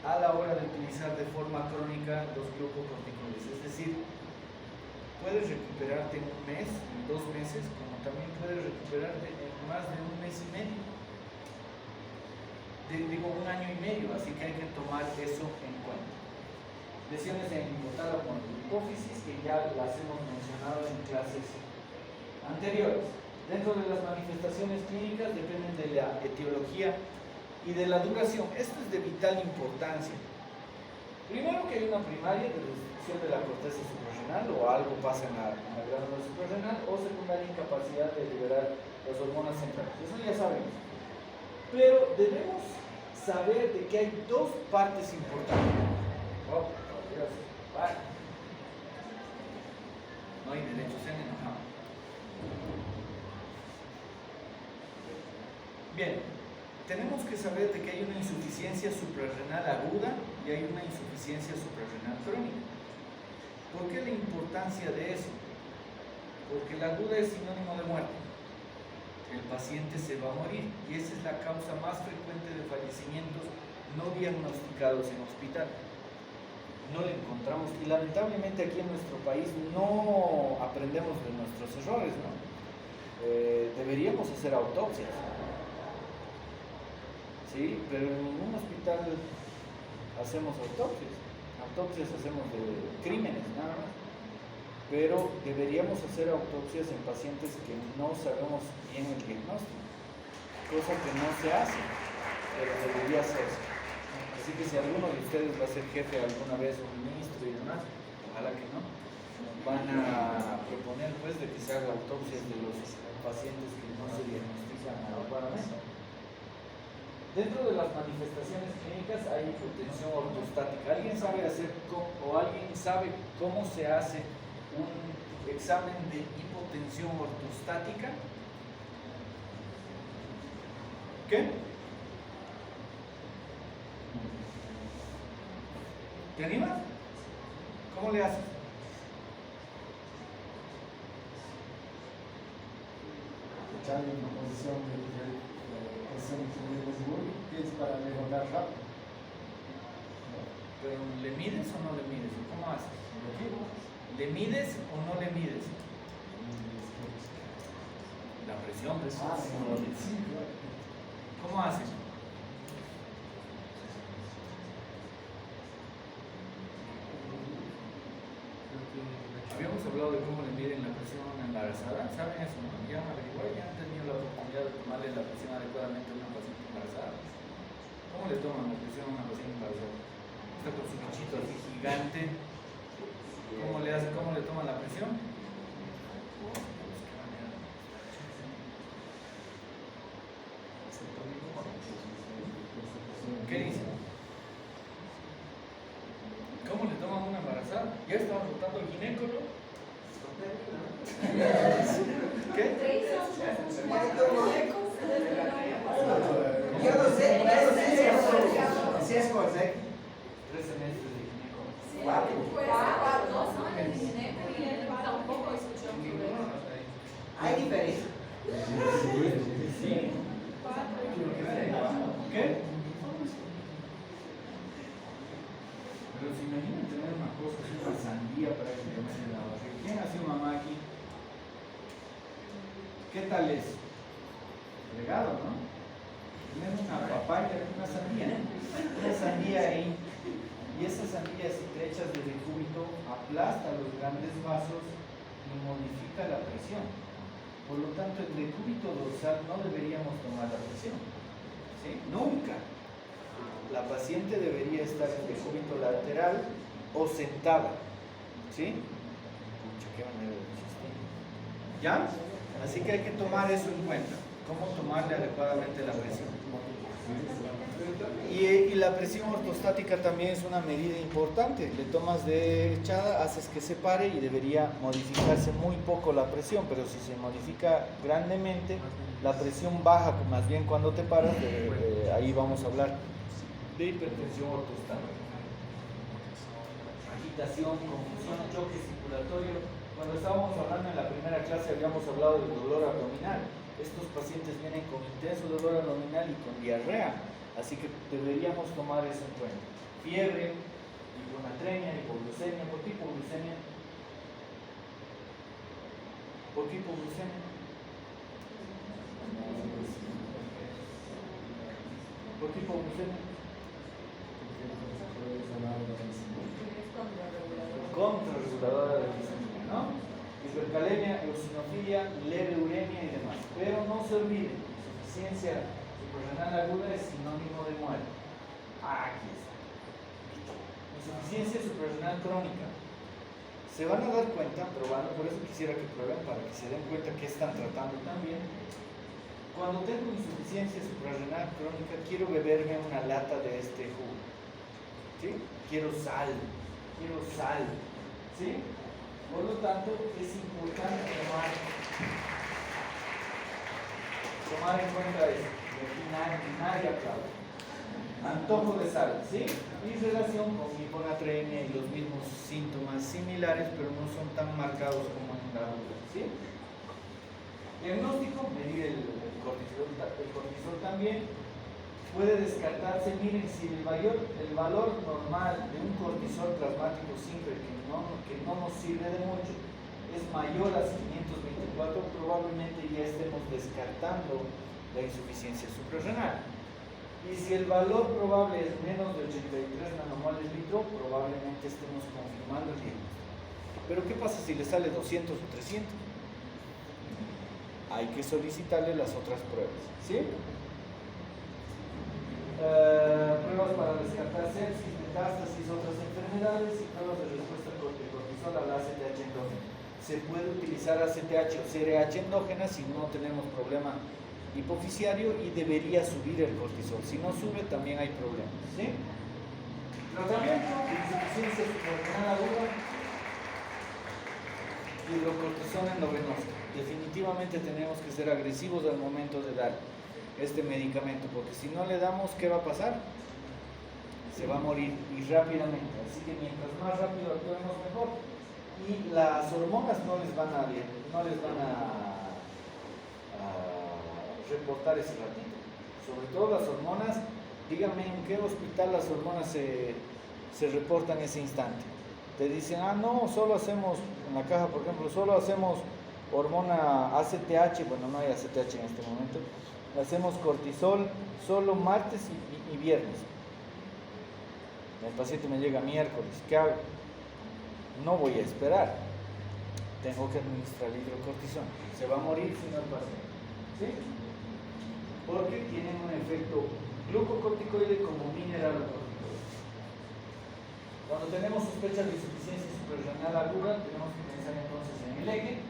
a la hora de utilizar de forma crónica los glucocorticoides. Es decir, puedes recuperarte en un mes, en 2 meses, como también puedes recuperarte en más de 1 mes y medio. Digo 1 año y medio, así que hay que tomar eso en cuenta. Lesiones en el hipotálamo y hipófisis, que ya las hemos mencionado en clases anteriores. Dentro de las manifestaciones clínicas dependen de la etiología y de la duración. Esto es de vital importancia. Primero, que hay una primaria de destrucción de la corteza suprarrenal, o algo pasa en la glándula suprarrenal, o secundaria, incapacidad de liberar las hormonas centrales. Eso ya sabemos. Pero debemos saber de que hay 2 partes importantes. Oh, por Dios. Vale. No hay derecho, se han enojado. Bien, tenemos que saber de que hay una insuficiencia suprarrenal aguda y hay una insuficiencia suprarrenal crónica. ¿Por qué la importancia de eso? Porque la aguda es sinónimo de muerte. El paciente se va a morir, y esa es la causa más frecuente de fallecimientos no diagnosticados en hospital. no le encontramos, y lamentablemente aquí en nuestro país no aprendemos de nuestros errores, ¿no? Deberíamos hacer autopsias, ¿sí? Pero en ningún hospital hacemos autopsias hacemos de crímenes nada más, pero deberíamos hacer autopsias en pacientes que no sabemos bien el diagnóstico, cosa que no se hace, pero debería hacerse. Así que si alguno de ustedes va a ser jefe alguna vez, un ministro y demás, ojalá que no, van a proponer pues de que se haga autopsias de los pacientes que no se diagnostican adecuadamente. Dentro de las manifestaciones clínicas hay hipotensión ortostática. ¿Alguien sabe alguien sabe cómo se hace un examen de hipotensión ortostática? ¿Qué? ¿Te animas? ¿Cómo le haces? Echarle en una posición de que es para mejorar rápido. ¿Pero le mides o no le mides? ¿Cómo haces? ¿Le mides o no le mides? La presión, pues. Sí, claro. ¿Cómo haces? Habíamos hablado de cómo le miden la presión a una embarazada. ¿Saben eso, no? Ya han averiguado, ya han tenido la oportunidad de tomarle la presión adecuadamente a una paciente embarazada. ¿Cómo le toman la presión a una paciente embarazada? Está con su bichito así gigante. ¿Cómo le hacen? ¿Cómo le toman la presión? ¿Qué dicen? ¿Cómo le toman a una embarazada? ¿Ya estaban votando el ginecólogo? ¿Qué? Yo no sé si es correcto. 3 semestres de ginecólogo. Cuatro. No, en el ginecólogo y él tampoco escuchó sobre eso. Hay diferencia. Sí. ¿Qué? Pero se imaginan tener una cosa así, una sandía prácticamente en la barriga. ¿Quién ha sido mamá aquí? ¿Qué tal es? Fregado, ¿no? Tener una papaya, una sandía ahí. Y esa sandía, si te echas de decúbito, aplasta los grandes vasos y modifica la presión. Por lo tanto, el decúbito dorsal no deberíamos tomar la presión. ¿Sí? Nunca. La paciente debería estar en decúbito lateral o sentada. ¿Sí? Pucha, qué manera de insistir. ¿Ya? Así que hay que tomar eso en cuenta. Cómo tomarle adecuadamente la presión. Y la presión ortostática también es una medida importante. Le tomas de echada, haces que se pare y debería modificarse muy poco la presión, pero si se modifica grandemente, la presión baja, más bien cuando te paras, ahí vamos a hablar de hipertensión ortostática. Agitación, confusión, choque circulatorio. Cuando estábamos hablando en la primera clase habíamos hablado del dolor abdominal. Estos pacientes vienen con intenso dolor abdominal y con diarrea, así que deberíamos tomar eso en cuenta. Fiebre, hiponatremia, hipoglucemia. ¿Por qué hipoglucemia? ¿Por qué hipoglucemia? ¿Por qué hipoglucemia? Contrarreguladora de glucemia, ¿no? Hipercalemia, eosinofilia, leve uremia y demás. Pero no se olviden, insuficiencia suprarrenal aguda es sinónimo de muerte. Aquí está. Insuficiencia suprarrenal crónica. Se van a dar cuenta, probando, por eso quisiera que prueben, para que se den cuenta que están tratando también. Cuando tengo insuficiencia suprarrenal crónica, quiero beberme una lata de este jugo. ¿Sí? Quiero sal. ¿Sí? Por lo tanto, es importante tomar en cuenta esto. Y aquí nadie aplaude. Antojo de sal, ¿sí? Y relación con hiponatremia y los mismos síntomas similares, pero no son tan marcados como en la duda, ¿sí? Diagnóstico, medir el cortisol también. puede descartarse. Miren, si el valor normal de un cortisol plasmático simple que no nos sirve de mucho es mayor a 524, probablemente ya estemos descartando la insuficiencia suprarrenal. Y si el valor probable es menos de 83 nanomoles litro, probablemente estemos confirmando el diagnóstico. Pero ¿qué pasa si le sale 200 o 300? Hay que solicitarle las otras pruebas, ¿sí? Pruebas para descartar sepsis, metástasis, otras enfermedades y pruebas de respuesta de cortisol a la ACTH endógena. Se puede utilizar ACTH o CRH endógena si no tenemos problema hipofisiario y debería subir el cortisol. Si no sube, también hay problemas, ¿sí? Tratamiento de insuficiencia suprarrenal aguda, hidrocortisona endovenosa. Definitivamente tenemos que ser agresivos al momento de dar este medicamento, porque si no le damos, ¿qué va a pasar? Se va a morir y rápidamente. Así que mientras más rápido actuemos, mejor. Y las hormonas no les van a reportar ese ratito. Sobre todo las hormonas, díganme en qué hospital las hormonas se reportan ese instante. Te dicen, no, solo hacemos, en la caja por ejemplo, solo hacemos hormona ACTH, bueno, no hay ACTH en este momento, hacemos cortisol solo martes y viernes. El paciente me llega miércoles, ¿qué hago? No voy a esperar, tengo que administrar el hidrocortisona, se va a morir si no el paciente, ¿sí? Porque tienen un efecto glucocorticoide como mineralocorticoide. Cuando tenemos sospechas de insuficiencia suprarrenal aguda, tenemos que pensar entonces en el eje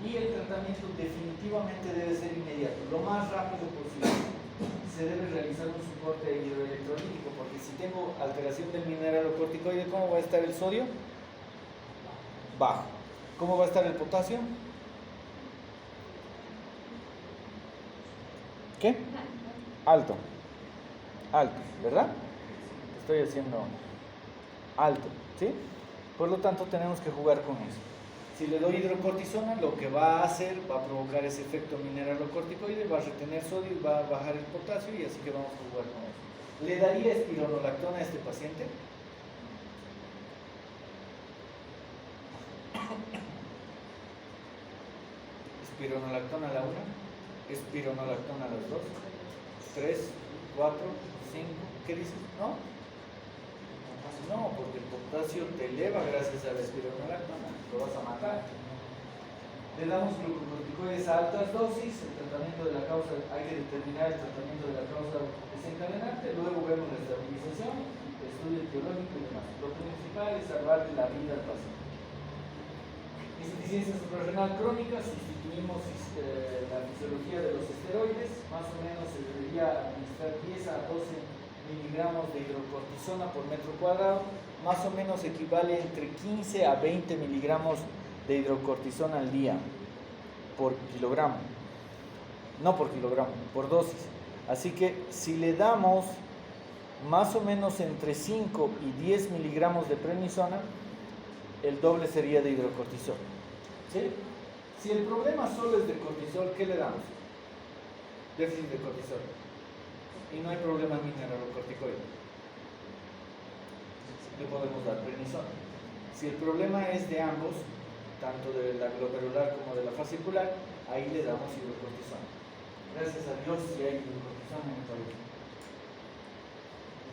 y el tratamiento definitivamente debe ser inmediato, lo más rápido posible. Se debe realizar un soporte hidroelectrolítico, porque si tengo alteración del mineralocorticoide, ¿cómo va a estar el sodio? Bajo. ¿Cómo va a estar el potasio? ¿Qué? Alto. Alto, ¿verdad? Estoy haciendo alto, ¿sí? Por lo tanto, tenemos que jugar con eso. Si le doy hidrocortisona, lo que va a hacer, va a provocar ese efecto mineralocorticoide, va a retener sodio y va a bajar el potasio, y así que vamos a jugar con eso. ¿Le daría espironolactona a este paciente? Espironolactona a la 1, espironolactona a las 2, 3, 4, 5, ¿qué dices? ¿No? No, porque el potasio te eleva gracias a la espironolactona, lo vas a matar. Le damos glucocorticoides a altas dosis, el tratamiento de la causa, hay que determinar el tratamiento de la causa desencadenante, luego vemos la estabilización, el estudio etiológico y demás. Lo principal es salvarle la vida al paciente. Insuficiencia suprarrenal crónica, sustituimos la fisiología de los esteroides, más o menos se debería administrar 10 a 12 miligramos de hidrocortisona por metro cuadrado, más o menos equivale entre 15 a 20 miligramos de hidrocortisona al día por kilogramo, no por kilogramo, por dosis. Así que si le damos más o menos entre 5 y 10 miligramos de prednisona, el doble sería de hidrocortisol, ¿sí? Si el problema solo es de cortisol, ¿qué le damos? Déficit de cortisol. Y no hay problema mineralocorticoide. Le podemos dar prednisona. Si el problema es de ambos, tanto de la glomerular como de la fascicular, ahí le damos hidrocortisona. Gracias a Dios sí hay hidrocortisona en el país.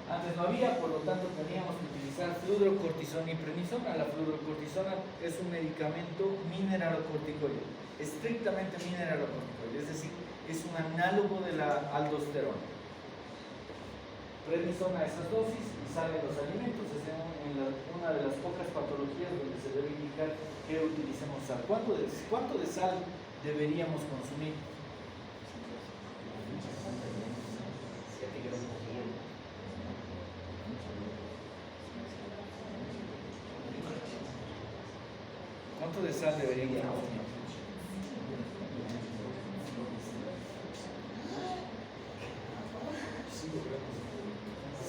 Antes no había, por lo tanto teníamos que utilizar fludrocortisona y prednisona. La fludrocortisona es un medicamento mineralocorticoide, estrictamente mineralocorticoide, es decir, es un análogo de la aldosterona. Prednisona a esas dosis y salen los alimentos. Es una de las pocas patologías donde se debe indicar que utilicemos sal. ¿Cuánto de sal deberíamos consumir? ¿Cuánto de sal deberíamos consumir?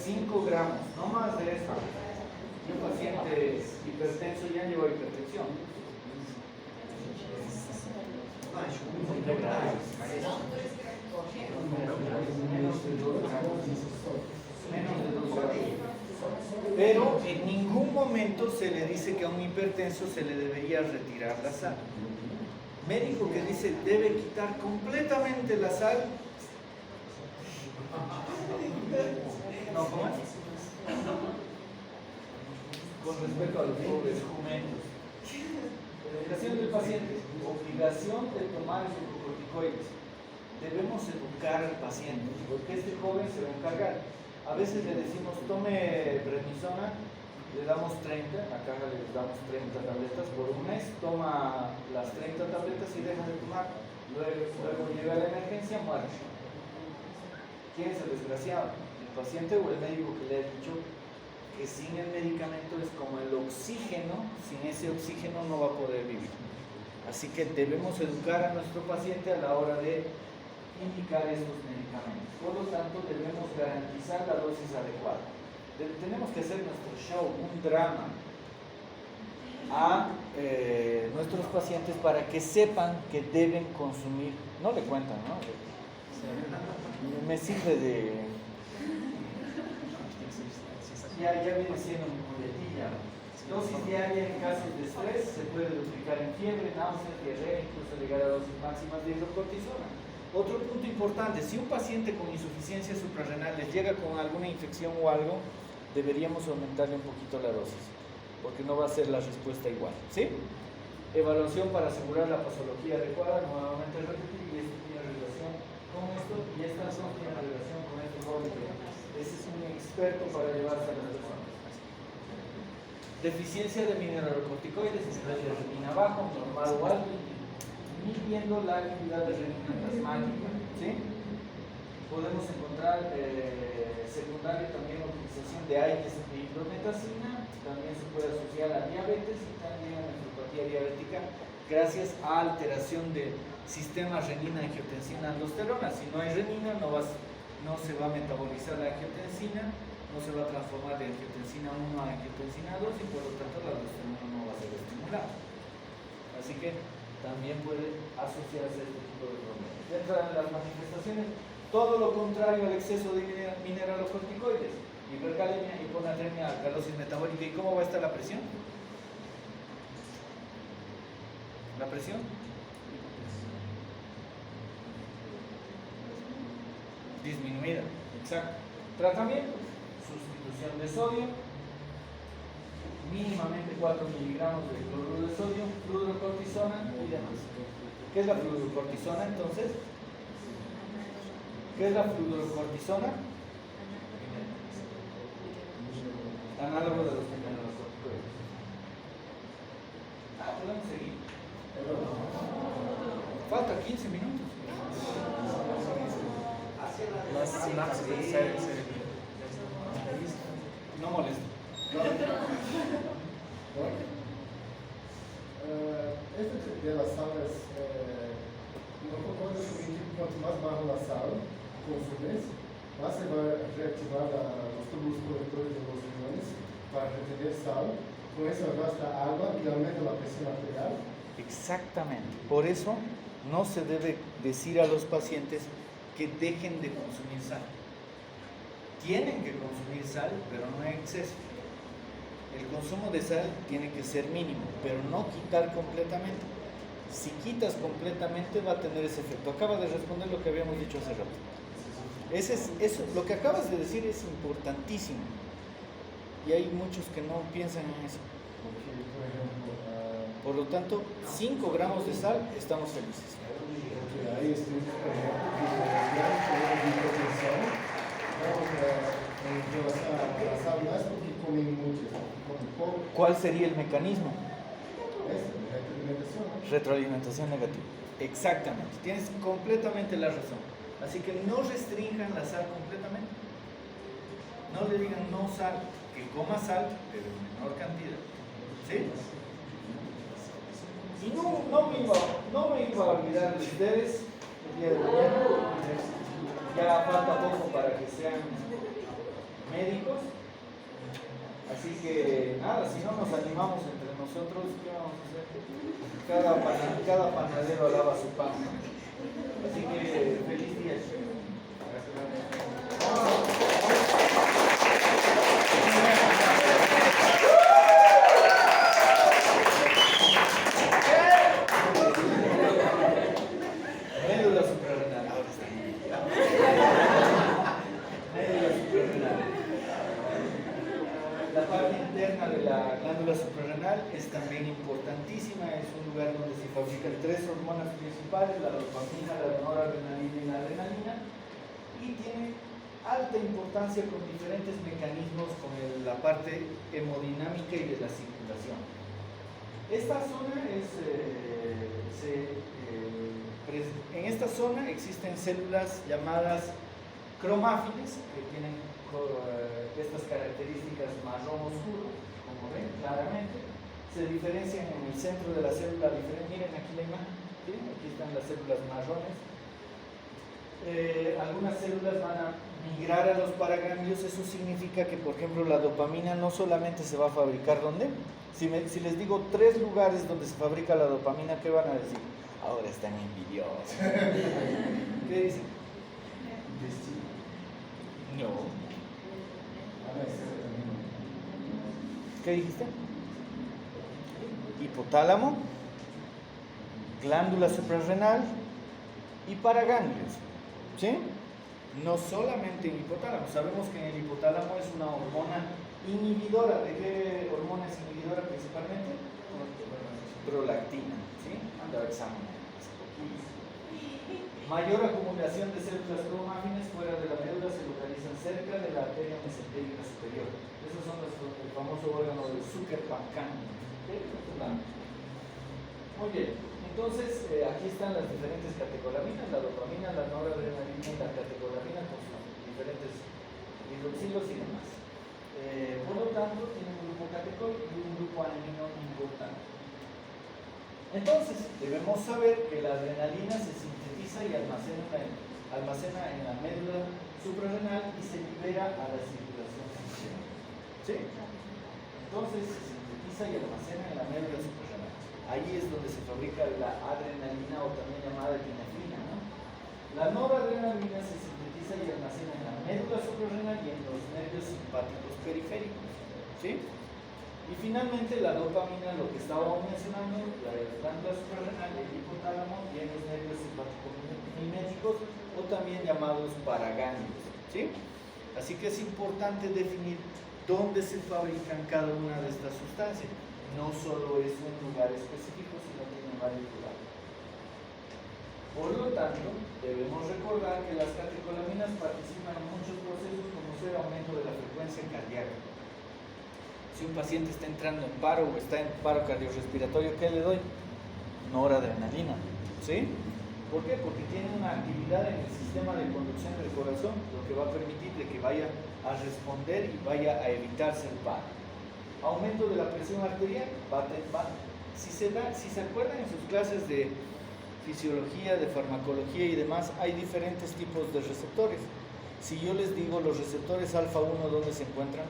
5 gramos, no más de eso. Un paciente hipertenso ya lleva hipertensión. 5 gramos. Menos de 2 gramos. Pero en ningún momento se le dice que a un hipertenso se le debería retirar la sal. Médico que dice debe quitar completamente la sal. No, ¿cómo es? Con respecto a los pobres jumentos. Educación del paciente. Obligación de tomar glucocorticoides. Debemos educar al paciente, porque este joven se va a encargar. A veces le decimos, tome prednisona, le damos 30, acá le damos 30 tabletas por un mes, toma las 30 tabletas y deja de tomar. Luego llega la emergencia, muere. ¿Quién es el desgraciado? ¿El paciente o el médico que le ha dicho que sin el medicamento es como el oxígeno? Sin ese oxígeno no va a poder vivir. Así que debemos educar a nuestro paciente a la hora de indicar estos medicamentos. Por lo tanto, debemos garantizar la dosis adecuada. Tenemos que hacer nuestro show, un drama a nuestros pacientes para que sepan que deben consumir. No le cuentan, ¿no? Me sirve de... Ya viene siendo mi muletilla. Dosis diaria en casos de estrés se puede duplicar en fiebre, náuseas, diarrea, incluso llegar a dosis máximas de hidrocortisona. Otro punto importante, si un paciente con insuficiencia suprarrenal les llega con alguna infección o algo, deberíamos aumentarle un poquito la dosis, porque no va a ser la respuesta igual, ¿sí? Evaluación para asegurar la posología adecuada, nuevamente repetir, y esto tiene relación con esto, y esta no tiene relación con este joven que ese es un experto para llevarse a las personas. Deficiencia de mineralocorticoides, nivel de renina bajo, normal o alto, midiendo la actividad de renina plasmática, ¿sí? Podemos encontrar secundaria también utilización de AINES de hidrometacina, también se puede asociar a diabetes y también a nefropatía diabética gracias a alteración del sistema renina-angiotensina-aldosterona. Si no hay renina, no se va a metabolizar la angiotensina, no se va a transformar de angiotensina 1 a angiotensina 2 y por lo tanto la aldosterona no va a ser estimulada. Así que también puede asociarse a este tipo de problemas. Dentro de las manifestaciones, todo lo contrario al exceso de mineralocorticoides, hipercalemia, hiponatremia, alcalosis metabólica. ¿Y cómo va a estar la presión? ¿La presión? Disminuida, exacto. Tratamiento, sustitución de sodio, mínimamente 4 miligramos de cloruro de sodio, fluorocortisona y demás. ¿Qué es la fluorocortisona entonces? ¿Qué es la fluorocortisona? Análogo de los mineralocorticoides. Podemos seguir. Falta 15 minutos. Las sinapsis del cerebro. No molesta. Este de las sales, no concordo con que cuanto más bajo la sal consumes, más se va a reactivar los túbulos colectores de los riñones para retener sal. Con eso gasta agua y aumenta la presión arterial. Exactamente. Por eso no se debe decir a los pacientes que dejen de consumir sal. Tienen que consumir sal, pero no en exceso. El consumo de sal tiene que ser mínimo, pero no quitar completamente. Si quitas completamente va a tener ese efecto. Acaba de responder lo que habíamos dicho hace rato. Eso, lo que acabas de decir es importantísimo. Y hay muchos que no piensan en eso. Por lo tanto, 5 gramos de sal, estamos felices. Hay estudios, por ejemplo, que de hipertensión, en relación a la sal, no es porque comen mucho, comen poco. ¿Cuál sería el mecanismo? Es retroalimentación, ¿no? Retroalimentación negativa. Exactamente, tienes completamente la razón. Así que no restrinjan la sal completamente. No le digan no sal, que coma sal, pero en menor cantidad. ¿Sí? Y no me iba a olvidar de ustedes el día de mañana. Ya falta poco para que sean médicos. Así que nada, si no nos animamos entre nosotros, ¿qué vamos a hacer? Cada panadero alaba su pan. Así que feliz día, chicos. Gracias. la glándula suprarrenal es también importantísima, es un lugar donde se fabrican tres hormonas principales, la dopamina, la noradrenalina y la adrenalina, y tiene alta importancia con diferentes mecanismos con la parte hemodinámica y de la circulación. Esta zona en esta zona existen células llamadas cromáfiles que tienen estas características marrón oscuro, como ven claramente. Se diferencian en el centro de la célula. Miren aquí la imagen, ¿sí? Aquí están las células marrones. Algunas células van a migrar a los paraganglios. Eso significa que, por ejemplo, la dopamina no solamente se va a fabricar ¿dónde? Si les digo 3 lugares donde se fabrica la dopamina, ¿qué van a decir? Ahora están envidiosos. ¿Qué dicen? No. ¿Qué dijiste? Hipotálamo, glándula suprarrenal y paraganglios. ¿Sí? No solamente en hipotálamo. Sabemos que en el hipotálamo es una hormona inhibidora. ¿De qué hormona es inhibidora principalmente? Prolactina. ¿Sí? Anda a examinar. Mayor acumulación de células cromáfines fuera de la médula se localizan cerca de la arteria mesentérica superior. Esos son el famoso órgano del Zucker-Pancani. Muy bien. Entonces, aquí están las diferentes catecolaminas, la dopamina, la noradrenalina y la catecolamina con sus diferentes hidroxilos y demás. Por lo tanto, tienen un grupo catecol y un grupo adenino importante. Entonces, debemos saber que la adrenalina se sintetiza y almacena en la médula suprarrenal y se libera a la circulación sanguínea. ¿Sí? Entonces, se sintetiza y almacena en la médula suprarrenal. Ahí es donde se fabrica la adrenalina, o también llamada epinefrina, ¿no? La noradrenalina se sintetiza y almacena en la médula suprarrenal y en los nervios simpáticos periféricos. ¿Sí? Y finalmente la dopamina, lo que estábamos mencionando, la glándula suprarrenal, el hipotálamo y en los nervios simpático-miméticos, o también llamados paraganglios. ¿Sí? Así que es importante definir dónde se fabrican cada una de estas sustancias. No solo es un lugar específico, sino tiene varios lugares. Por lo tanto, debemos recordar que las catecolaminas participan en muchos procesos, como ser aumento de la frecuencia cardíaca. Si un paciente está entrando en paro o está en paro cardiorrespiratorio, ¿qué le doy? Noradrenalina. ¿Sí? ¿Por qué? Porque tiene una actividad en el sistema de conducción del corazón, lo que va a permitir de que vaya a responder y vaya a evitarse el paro. Aumento de la presión arterial, si se acuerdan en sus clases de fisiología, de farmacología y demás, hay diferentes tipos de receptores. Si yo les digo los receptores alfa 1, ¿dónde se encuentran?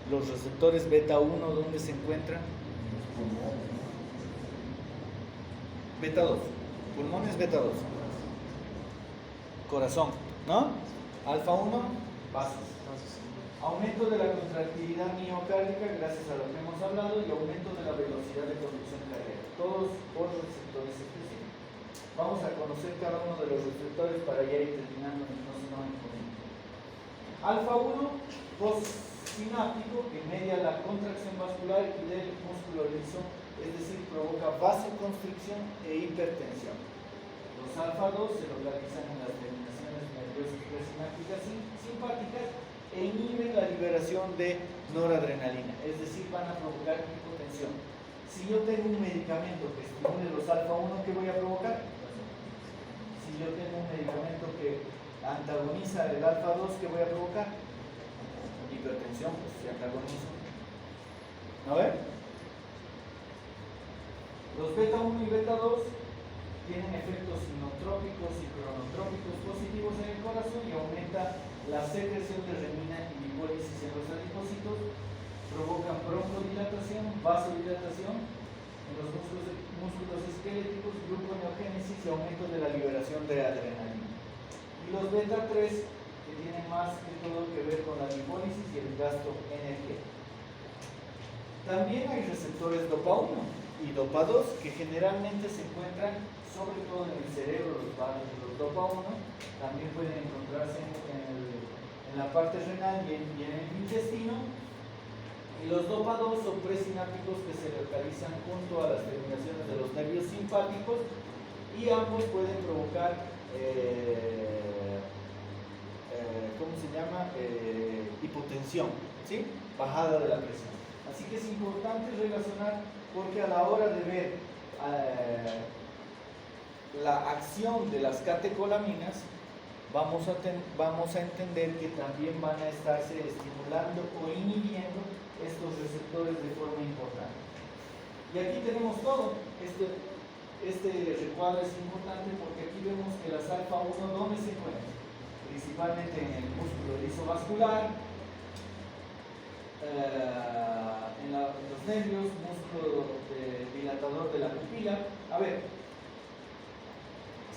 Los receptores beta 1, ¿dónde se encuentran? Beta 2, pulmones beta 2, corazón, ¿no? Alfa 1, vasos. Aumento de la contractilidad miocárdica, gracias a lo que hemos hablado, y aumento de la velocidad de conducción cardíaca, todos por receptores específicos. Vamos a conocer cada uno de los receptores para ya ir terminando, no se nos inconveniente. Alfa 1, postsináptico, que media la contracción vascular y del músculo liso, es decir, provoca vasoconstricción e hipertensión. Los alfa 2 se localizan en las terminaciones nerviosas presinápticas simpáticas e inhiben la liberación de noradrenalina, es decir, van a provocar hipotensión. Si yo tengo un medicamento que estimule los alfa 1, ¿qué voy a provocar? Si yo tengo un medicamento que antagoniza el alfa 2, ¿qué voy a provocar? Hipertensión, pues si antagonizo. A ver. Los beta 1 y beta 2 tienen efectos sinotrópicos y cronotrópicos positivos en el corazón y aumenta la secreción de renina y lipólisis en los adipocitos, provocan broncodilatación, vasodilatación en los músculos esqueléticos, gluconeogénesis y aumento de la liberación de adrenalina. Y los beta 3, que tienen más que todo que ver con la lipólisis y el gasto energético. También hay receptores dopa 1 y dopa 2 que generalmente se encuentran sobre todo en el cerebro, los dopa 1, también pueden encontrarse en en la parte renal y en el intestino. Y los dopa 2 son presinápticos que se localizan junto a las terminaciones de los nervios simpáticos y ambos pueden provocar, ¿cómo se llama? Hipotensión, ¿sí? Bajada de la presión. Así que es importante relacionar porque a la hora de ver la acción de las catecolaminas, vamos a entender que también van a estarse estimulando o inhibiendo estos receptores de forma importante. Y aquí tenemos todo. Este recuadro es importante porque aquí vemos que las alfa 1, ¿dónde se encuentran? Principalmente en el músculo lisovascular, en los nervios, músculo dilatador de la pupila. A ver,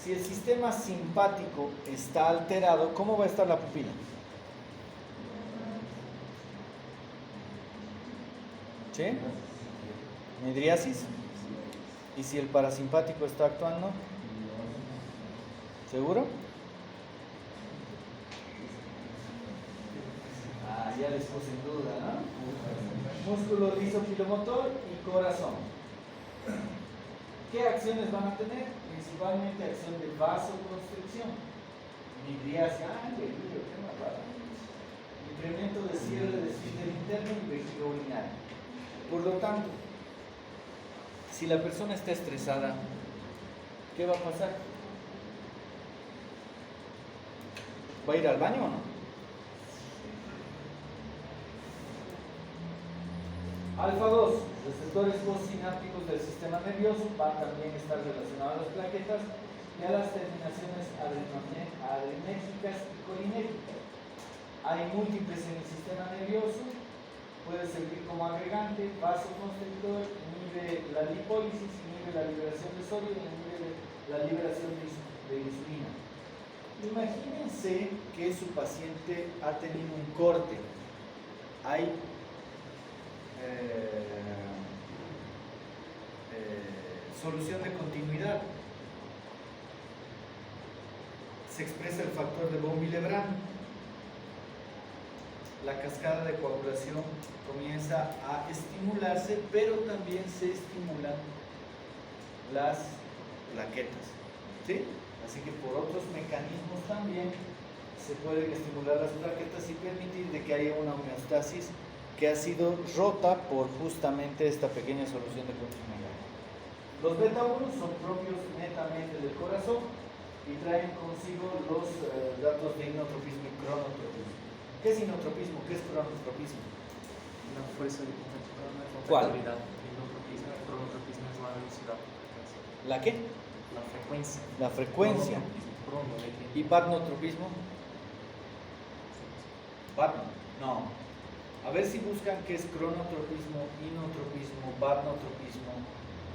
si el sistema simpático está alterado, ¿cómo va a estar la pupila? ¿Sí? Midriasis. ¿Y si el parasimpático está actuando? ¿Seguro? Ya les puse en duda, ¿no? Músculo lisofilomotor y corazón. ¿Qué acciones van a tener? Principalmente acción de vasoconstricción. Midriasis, qué más raro. Incremento de cierre de esfínter interno y vejiga urinaria. Por lo tanto, si la persona está estresada, ¿qué va a pasar? ¿Va a ir al baño o no? Alfa 2, receptores postsinápticos del sistema nervioso van también a estar relacionados a las plaquetas y a las terminaciones adrenérgicas y colinérgicas. Hay múltiples en el sistema nervioso, puede servir como agregante, vasoconstrictor, inhibe la lipólisis, inhibe la liberación de sodio y inhibe la liberación de insulina. Imagínense que su paciente ha tenido un corte. Hay solución de continuidad. Se expresa el factor de von Willebrand. La cascada de coagulación comienza a estimularse, pero también se estimulan las plaquetas, ¿sí? Así que por otros mecanismos también se pueden estimular las plaquetas y permitir de que haya una homeostasis que ha sido rota por justamente esta pequeña solución de continuidad. Los beta 1 son propios netamente del corazón y traen consigo los datos de inotropismo y cronotropismo. ¿Qué es inotropismo? ¿Qué es cronotropismo? La fuerza de ¿Cuál? Inotropismo, cronotropismo es la velocidad. ¿La qué? La frecuencia. La frecuencia. ¿Y patnotropismo? Patno. No. A ver si buscan qué es cronotropismo, inotropismo, patnotropismo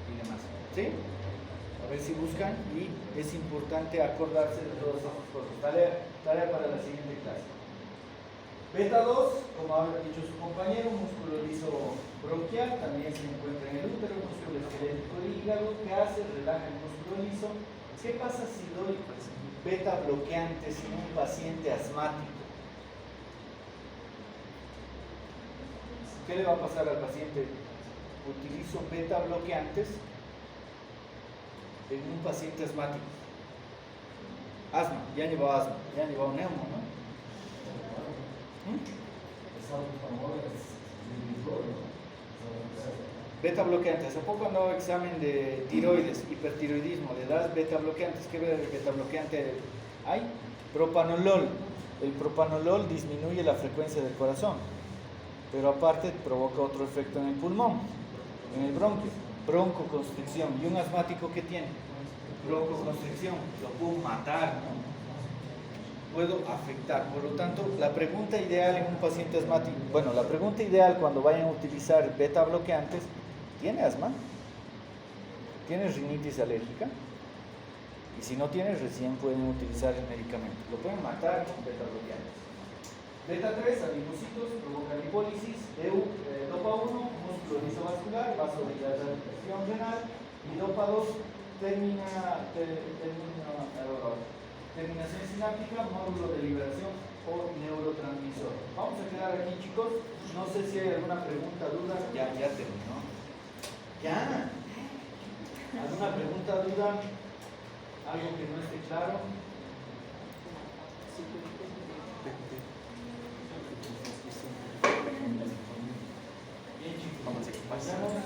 y demás. ¿Sí? A ver si buscan y es importante acordarse de todas esas cosas. Tarea para la siguiente clase. Beta 2, como ha dicho su compañero, músculo liso bronquial, también se encuentra en el útero, músculo esquelético del hígado, ¿qué hace? Relaja el músculo liso. ¿Qué pasa si doy beta bloqueantes en un paciente asmático? ¿Qué le va a pasar al paciente? Utilizo beta bloqueantes en un paciente asmático. Asma, ya han llevado asma, ya han llevado neumo, ¿no? Beta bloqueantes. Hace poco andaba examen de tiroides, hipertiroidismo. Le das beta bloqueantes. ¿Qué beta bloqueante hay? Propanolol. El propanolol disminuye la frecuencia del corazón, pero aparte provoca otro efecto en el pulmón, en el bronquio, broncoconstricción. ¿Y un asmático qué tiene? Broncoconstricción. Lo puedo matar, ¿no? Puedo afectar. Por lo tanto, la pregunta ideal en un paciente asmático, bueno, la pregunta ideal cuando vayan a utilizar beta bloqueantes, ¿tiene asma? ¿Tiene rinitis alérgica? Y si no tiene, recién pueden utilizar el medicamento. Lo pueden matar con beta bloqueantes. Beta 3, adipocitos, provoca lipólisis. Dopa 1, músculo lisovascular, vasodilatación renal. Y dopa 2, terminación sináptica, módulo de liberación o neurotransmisor. Vamos a quedar aquí, chicos. No sé si hay alguna pregunta, duda. Ya terminó. Ya. ¿Alguna pregunta, duda? ¿Algo que no esté claro? Bien, chicos. Vamos a ver qué pasa. Pasamos.